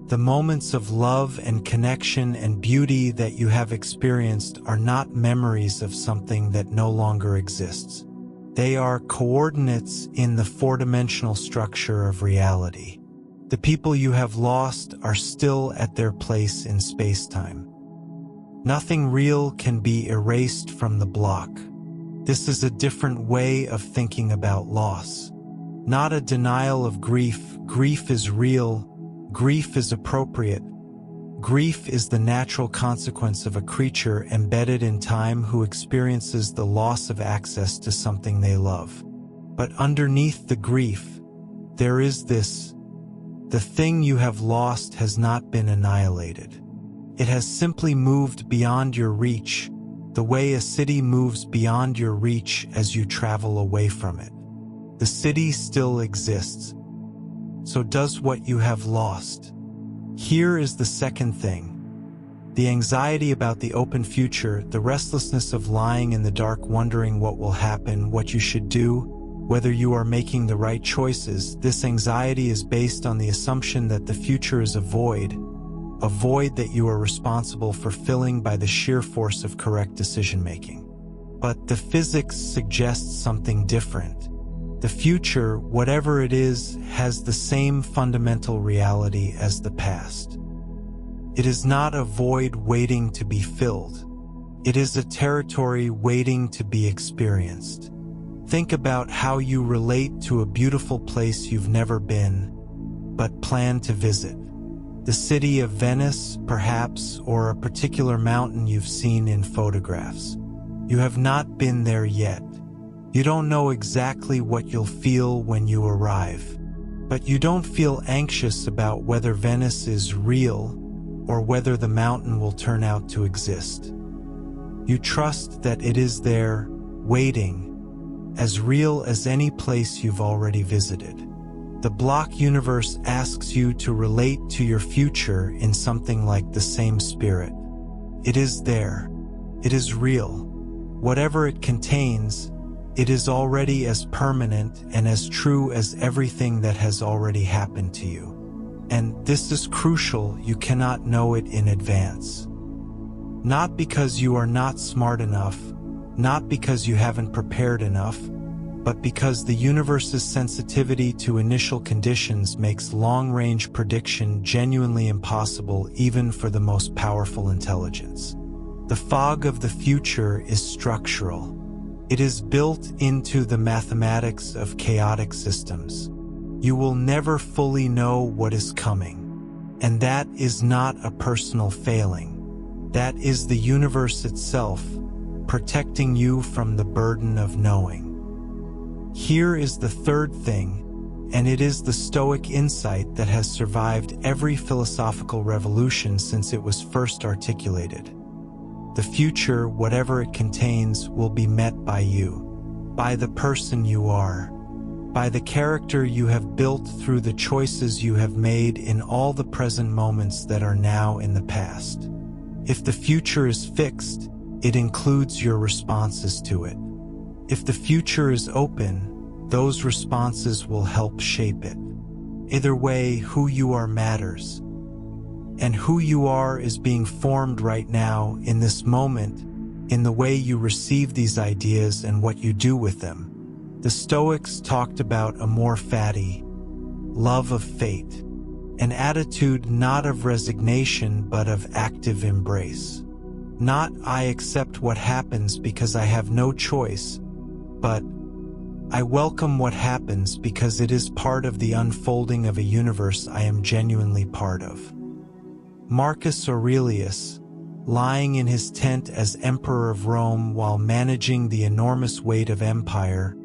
The moments of love and connection and beauty that you have experienced are not memories of something that no longer exists. They are coordinates in the four-dimensional structure of reality. The people you have lost are still at their place in spacetime. Nothing real can be erased from the block. This is a different way of thinking about loss. Not a denial of grief. Grief is real. Grief is appropriate. Grief is the natural consequence of a creature embedded in time who experiences the loss of access to something they love. But underneath the grief, there is this. The thing you have lost has not been annihilated. It has simply moved beyond your reach, the way a city moves beyond your reach as you travel away from it. The city still exists. So does what you have lost. Here is the second thing. The anxiety about the open future, the restlessness of lying in the dark wondering what will happen, what you should do, whether you are making the right choices. This anxiety is based on the assumption that the future is a void that you are responsible for filling by the sheer force of correct decision-making. But the physics suggests something different. The future, whatever it is, has the same fundamental reality as the past. It is not a void waiting to be filled. It is a territory waiting to be experienced. Think about how you relate to a beautiful place you've never been, but plan to visit. The city of Venice, perhaps, or a particular mountain you've seen in photographs. You have not been there yet. You don't know exactly what you'll feel when you arrive. But you don't feel anxious about whether Venice is real or whether the mountain will turn out to exist. You trust that it is there, waiting, as real as any place you've already visited. The block universe asks you to relate to your future in something like the same spirit. It is there. It is real. Whatever it contains, it is already as permanent and as true as everything that has already happened to you. And this is crucial, you cannot know it in advance. Not because you are not smart enough, not because you haven't prepared enough, but because the universe's sensitivity to initial conditions makes long-range prediction genuinely impossible even for the most powerful intelligence. The fog of the future is structural. It is built into the mathematics of chaotic systems. You will never fully know what is coming. And that is not a personal failing. That is the universe itself, protecting you from the burden of knowing. Here is the third thing, and it is the Stoic insight that has survived every philosophical revolution since it was first articulated. The future, whatever it contains, will be met by you, by the person you are, by the character you have built through the choices you have made in all the present moments that are now in the past. If the future is fixed, it includes your responses to it. If the future is open, those responses will help shape it. Either way, who you are matters. And who you are is being formed right now, in this moment, in the way you receive these ideas and what you do with them. The Stoics talked about amor fati, love of fate, an attitude not of resignation but of active embrace. Not I accept what happens because I have no choice, but I welcome what happens because it is part of the unfolding of a universe I am genuinely part of. Marcus Aurelius, lying in his tent as Emperor of Rome while managing the enormous weight of empire,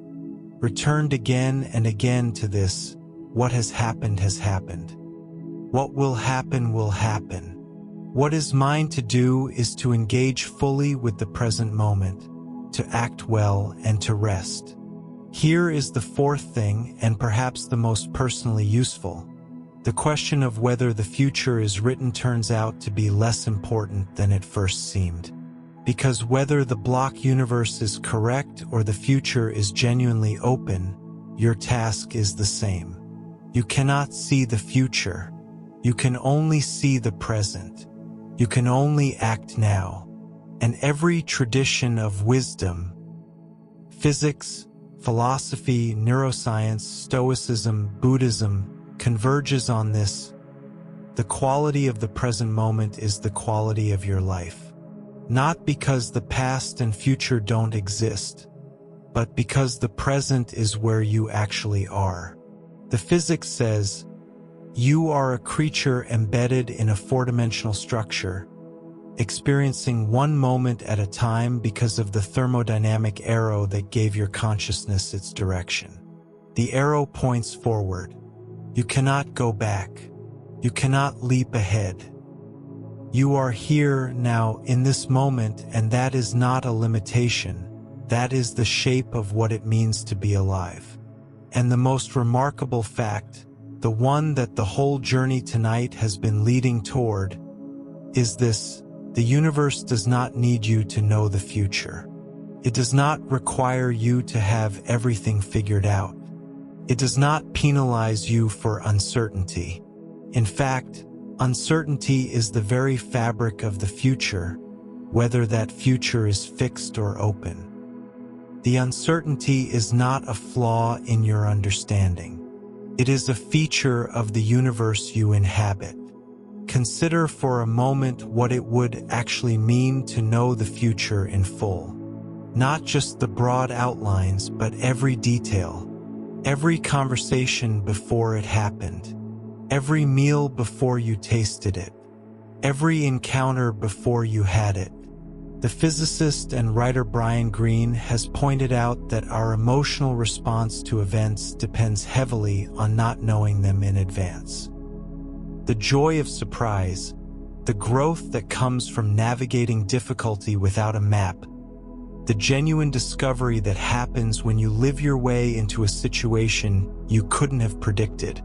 returned again and again to this: what has happened has happened. What will happen will happen. What is mine to do is to engage fully with the present moment, to act well and to rest. Here is the fourth thing, and perhaps the most personally useful. The question of whether the future is written turns out to be less important than it first seemed. Because whether the block universe is correct or the future is genuinely open, your task is the same. You cannot see the future. You can only see the present. You can only act now. And every tradition of wisdom, physics, philosophy, neuroscience, Stoicism, Buddhism, converges on this. The quality of the present moment is the quality of your life. Not because the past and future don't exist, but because the present is where you actually are. The physics says, you are a creature embedded in a four-dimensional structure, experiencing one moment at a time because of the thermodynamic arrow that gave your consciousness its direction. The arrow points forward. You cannot go back. You cannot leap ahead. You are here now in this moment, and that is not a limitation. That is the shape of what it means to be alive. And the most remarkable fact, the one that the whole journey tonight has been leading toward, is this: the universe does not need you to know the future. It does not require you to have everything figured out. It does not penalize you for uncertainty. In fact, uncertainty is the very fabric of the future, whether that future is fixed or open. The uncertainty is not a flaw in your understanding. It is a feature of the universe you inhabit. Consider for a moment what it would actually mean to know the future in full. Not just the broad outlines, but every detail. Every conversation before it happened. Every meal before you tasted it. Every encounter before you had it. The physicist and writer Brian Greene has pointed out that our emotional response to events depends heavily on not knowing them in advance. The joy of surprise, the growth that comes from navigating difficulty without a map, the genuine discovery that happens when you live your way into a situation you couldn't have predicted.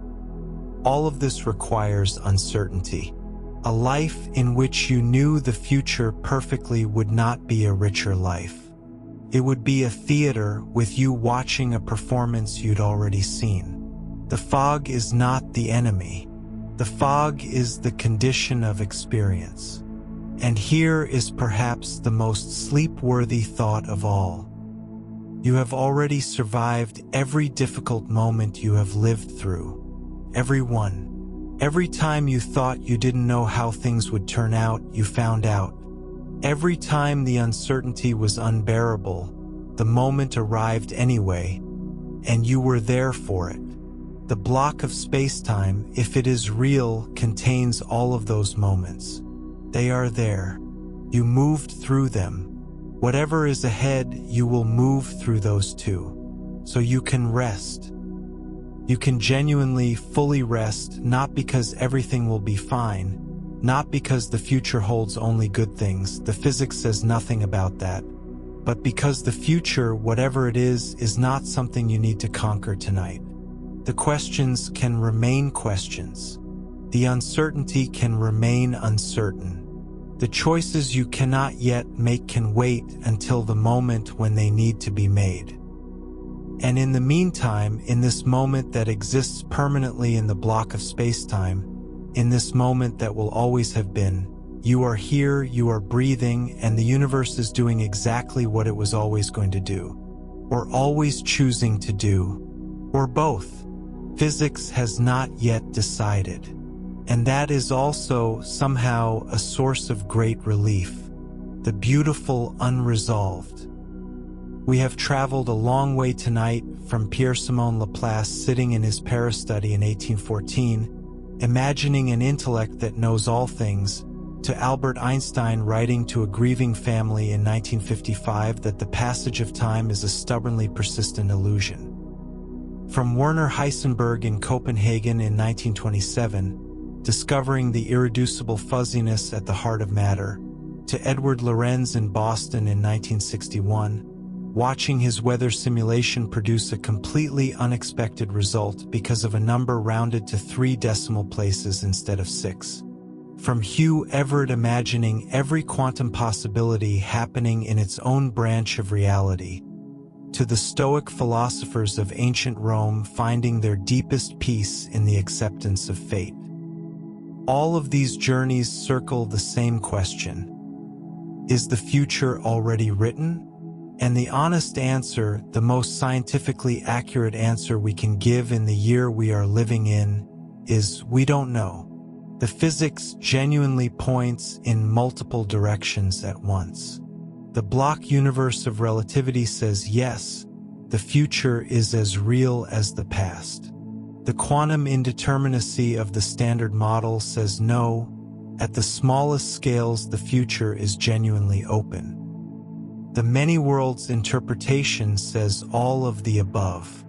All of this requires uncertainty. A life in which you knew the future perfectly would not be a richer life. It would be a theater with you watching a performance you'd already seen. The fog is not the enemy. The fog is the condition of experience. And here is perhaps the most sleep-worthy thought of all. You have already survived every difficult moment you have lived through. Every one. Every time you thought you didn't know how things would turn out, you found out. Every time the uncertainty was unbearable, the moment arrived anyway, and you were there for it. The block of spacetime, if it is real, contains all of those moments. They are there. You moved through them. Whatever is ahead, you will move through those too. So you can rest. You can genuinely, fully rest, not because everything will be fine, not because the future holds only good things, the physics says nothing about that, but because the future, whatever it is not something you need to conquer tonight. The questions can remain questions. The uncertainty can remain uncertain. The choices you cannot yet make can wait until the moment when they need to be made. And in the meantime, in this moment that exists permanently in the block of space-time, in this moment that will always have been, you are here, you are breathing, and the universe is doing exactly what it was always going to do, or always choosing to do, or both. Physics has not yet decided. And that is also, somehow, a source of great relief. The beautiful unresolved. We have traveled a long way tonight from Pierre-Simon Laplace sitting in his Paris study in 1814, imagining an intellect that knows all things, to Albert Einstein writing to a grieving family in 1955 that the passage of time is a stubbornly persistent illusion. From Werner Heisenberg in Copenhagen in 1927, discovering the irreducible fuzziness at the heart of matter, to Edward Lorenz in Boston in 1961, watching his weather simulation produce a completely unexpected result because of a number rounded to 3 decimal places instead of 6. From Hugh Everett imagining every quantum possibility happening in its own branch of reality, to the Stoic philosophers of ancient Rome finding their deepest peace in the acceptance of fate. All of these journeys circle the same question. Is the future already written? And the honest answer, the most scientifically accurate answer we can give in the year we are living in, is we don't know. The physics genuinely points in multiple directions at once. The block universe of relativity says yes, the future is as real as the past. The quantum indeterminacy of the standard model says no, at the smallest scales the future is genuinely open. The many worlds interpretation says all of the above.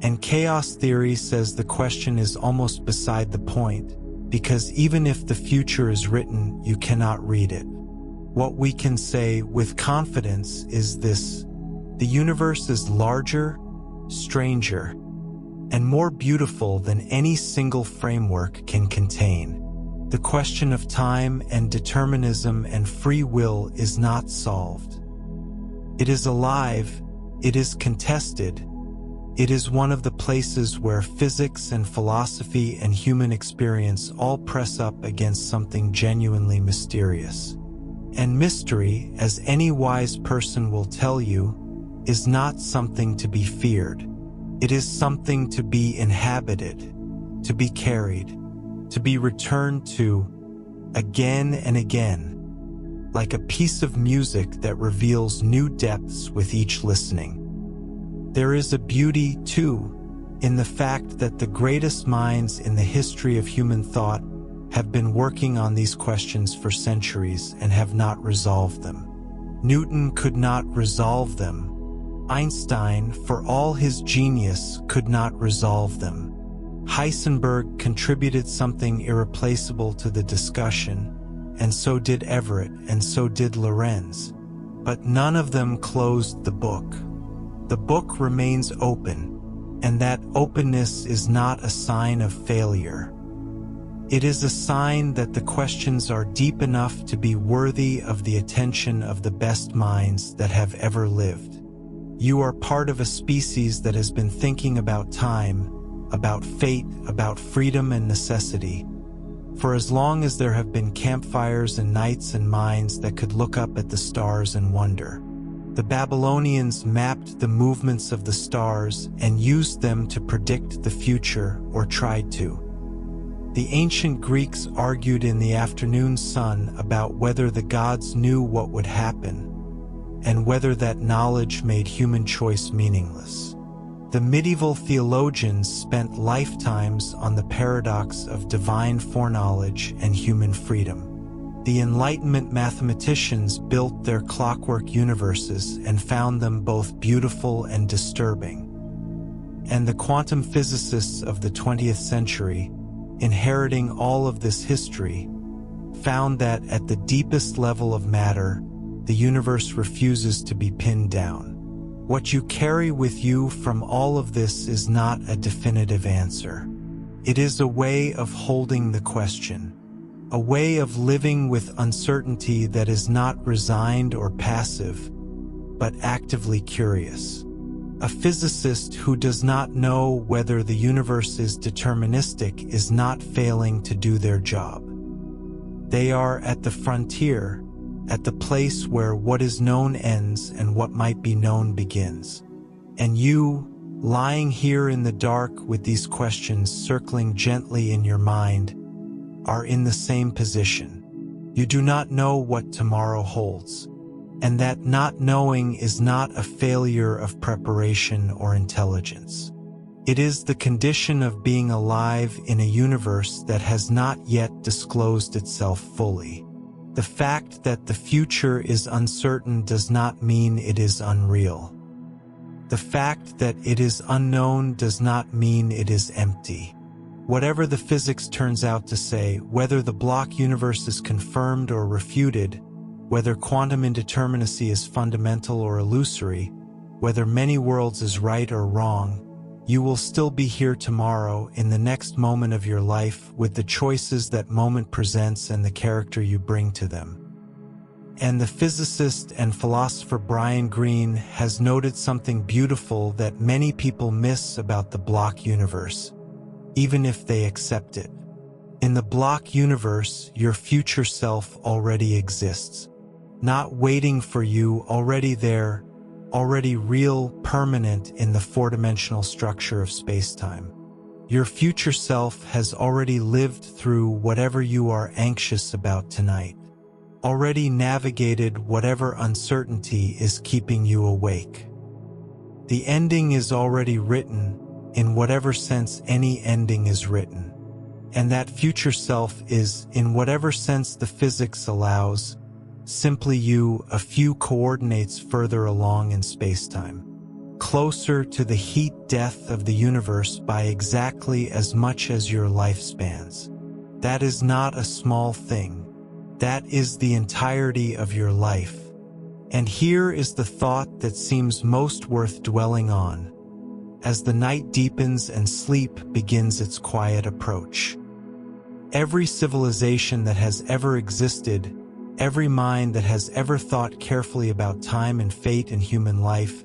And chaos theory says the question is almost beside the point, because even if the future is written, you cannot read it. What we can say with confidence is this: the universe is larger, stranger, and more beautiful than any single framework can contain. The question of time and determinism and free will is not solved. It is alive, it is contested, it is one of the places where physics and philosophy and human experience all press up against something genuinely mysterious. And mystery, as any wise person will tell you, is not something to be feared. It is something to be inhabited, to be carried, to be returned to again and again, like a piece of music that reveals new depths with each listening. There is a beauty, too, in the fact that the greatest minds in the history of human thought have been working on these questions for centuries and have not resolved them. Newton could not resolve them. Einstein, for all his genius, could not resolve them. Heisenberg contributed something irreplaceable to the discussion, and so did Everett, and so did Lorenz. But none of them closed the book. The book remains open, and that openness is not a sign of failure. It is a sign that the questions are deep enough to be worthy of the attention of the best minds that have ever lived. You are part of a species that has been thinking about time, about fate, about freedom and necessity, for as long as there have been campfires and nights and minds that could look up at the stars and wonder. The Babylonians mapped the movements of the stars and used them to predict the future, or tried to. The ancient Greeks argued in the afternoon sun about whether the gods knew what would happen, and whether that knowledge made human choice meaningless. The medieval theologians spent lifetimes on the paradox of divine foreknowledge and human freedom. The Enlightenment mathematicians built their clockwork universes and found them both beautiful and disturbing. And the quantum physicists of the 20th century, inheriting all of this history, found that at the deepest level of matter, the universe refuses to be pinned down. What you carry with you from all of this is not a definitive answer. It is a way of holding the question, a way of living with uncertainty that is not resigned or passive, but actively curious. A physicist who does not know whether the universe is deterministic is not failing to do their job. They are at the frontier, at the place where what is known ends and what might be known begins. And you, lying here in the dark with these questions circling gently in your mind, are in the same position. You do not know what tomorrow holds. And that not knowing is not a failure of preparation or intelligence. It is the condition of being alive in a universe that has not yet disclosed itself fully. The fact that the future is uncertain does not mean it is unreal. The fact that it is unknown does not mean it is empty. Whatever the physics turns out to say, whether the block universe is confirmed or refuted, whether quantum indeterminacy is fundamental or illusory, whether many worlds is right or wrong, you will still be here tomorrow in the next moment of your life with the choices that moment presents and the character you bring to them. And the physicist and philosopher Brian Greene has noted something beautiful that many people miss about the block universe, even if they accept it. In the block universe, your future self already exists. Not waiting for you, already there, already real, permanent in the four-dimensional structure of spacetime. Your future self has already lived through whatever you are anxious about tonight, already navigated whatever uncertainty is keeping you awake. The ending is already written, in whatever sense any ending is written. And that future self is, in whatever sense the physics allows, simply you, a few coordinates further along in spacetime, closer to the heat death of the universe by exactly as much as your life spans. That is not a small thing. That is the entirety of your life. And here is the thought that seems most worth dwelling on, as the night deepens and sleep begins its quiet approach. Every civilization that has ever existed, every mind that has ever thought carefully about time and fate and human life,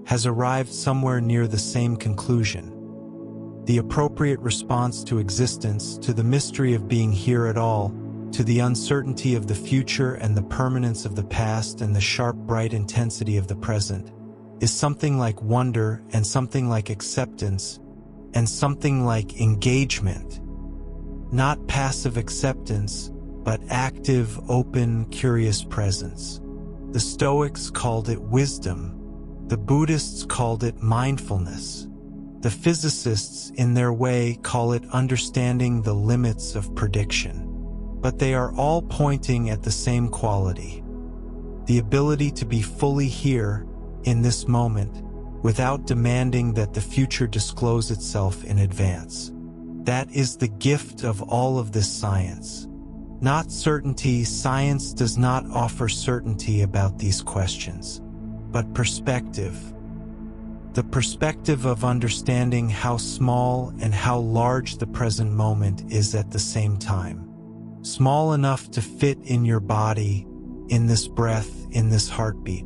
has arrived somewhere near the same conclusion. The appropriate response to existence, to the mystery of being here at all, to the uncertainty of the future and the permanence of the past and the sharp, bright intensity of the present, is something like wonder and something like acceptance and something like engagement. Not passive acceptance, but active, open, curious presence. The Stoics called it wisdom. The Buddhists called it mindfulness. The physicists, in their way, call it understanding the limits of prediction. But they are all pointing at the same quality: the ability to be fully here, in this moment, without demanding that the future disclose itself in advance. That is the gift of all of this science. Not certainty. Science does not offer certainty about these questions, but perspective. The perspective of understanding how small and how large the present moment is at the same time. Small enough to fit in your body, in this breath, in this heartbeat.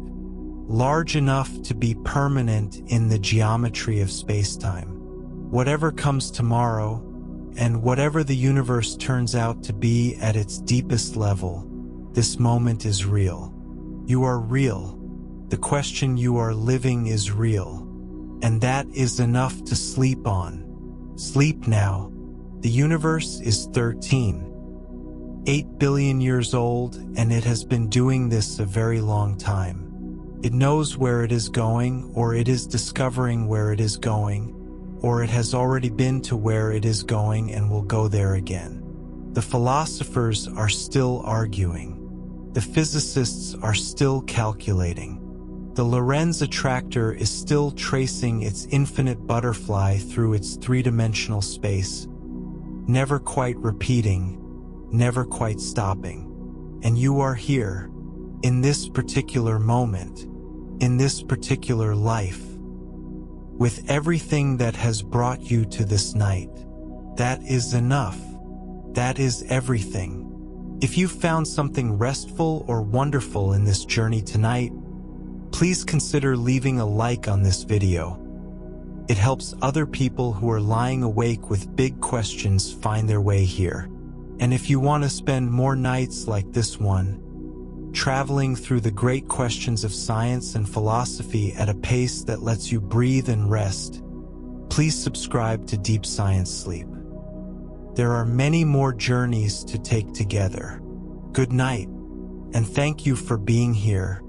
Large enough to be permanent in the geometry of spacetime. Whatever comes tomorrow, and whatever the universe turns out to be at its deepest level, this moment is real. You are real. The question you are living is real. And that is enough to sleep on. Sleep now. The universe is 8 billion years old, and it has been doing this a very long time. It knows where it is going, or it is discovering where it is going, or it has already been to where it is going and will go there again. The philosophers are still arguing. The physicists are still calculating. The Lorentz attractor is still tracing its infinite butterfly through its three-dimensional space, never quite repeating, never quite stopping. And you are here, in this particular moment, in this particular life, with everything that has brought you to this night. That is enough. That is everything. If you found something restful or wonderful in this journey tonight, please consider leaving a like on this video. It helps other people who are lying awake with big questions find their way here. And if you want to spend more nights like this one, traveling through the great questions of science and philosophy at a pace that lets you breathe and rest, please subscribe to Deep Science Sleep. There are many more journeys to take together. Good night, and thank you for being here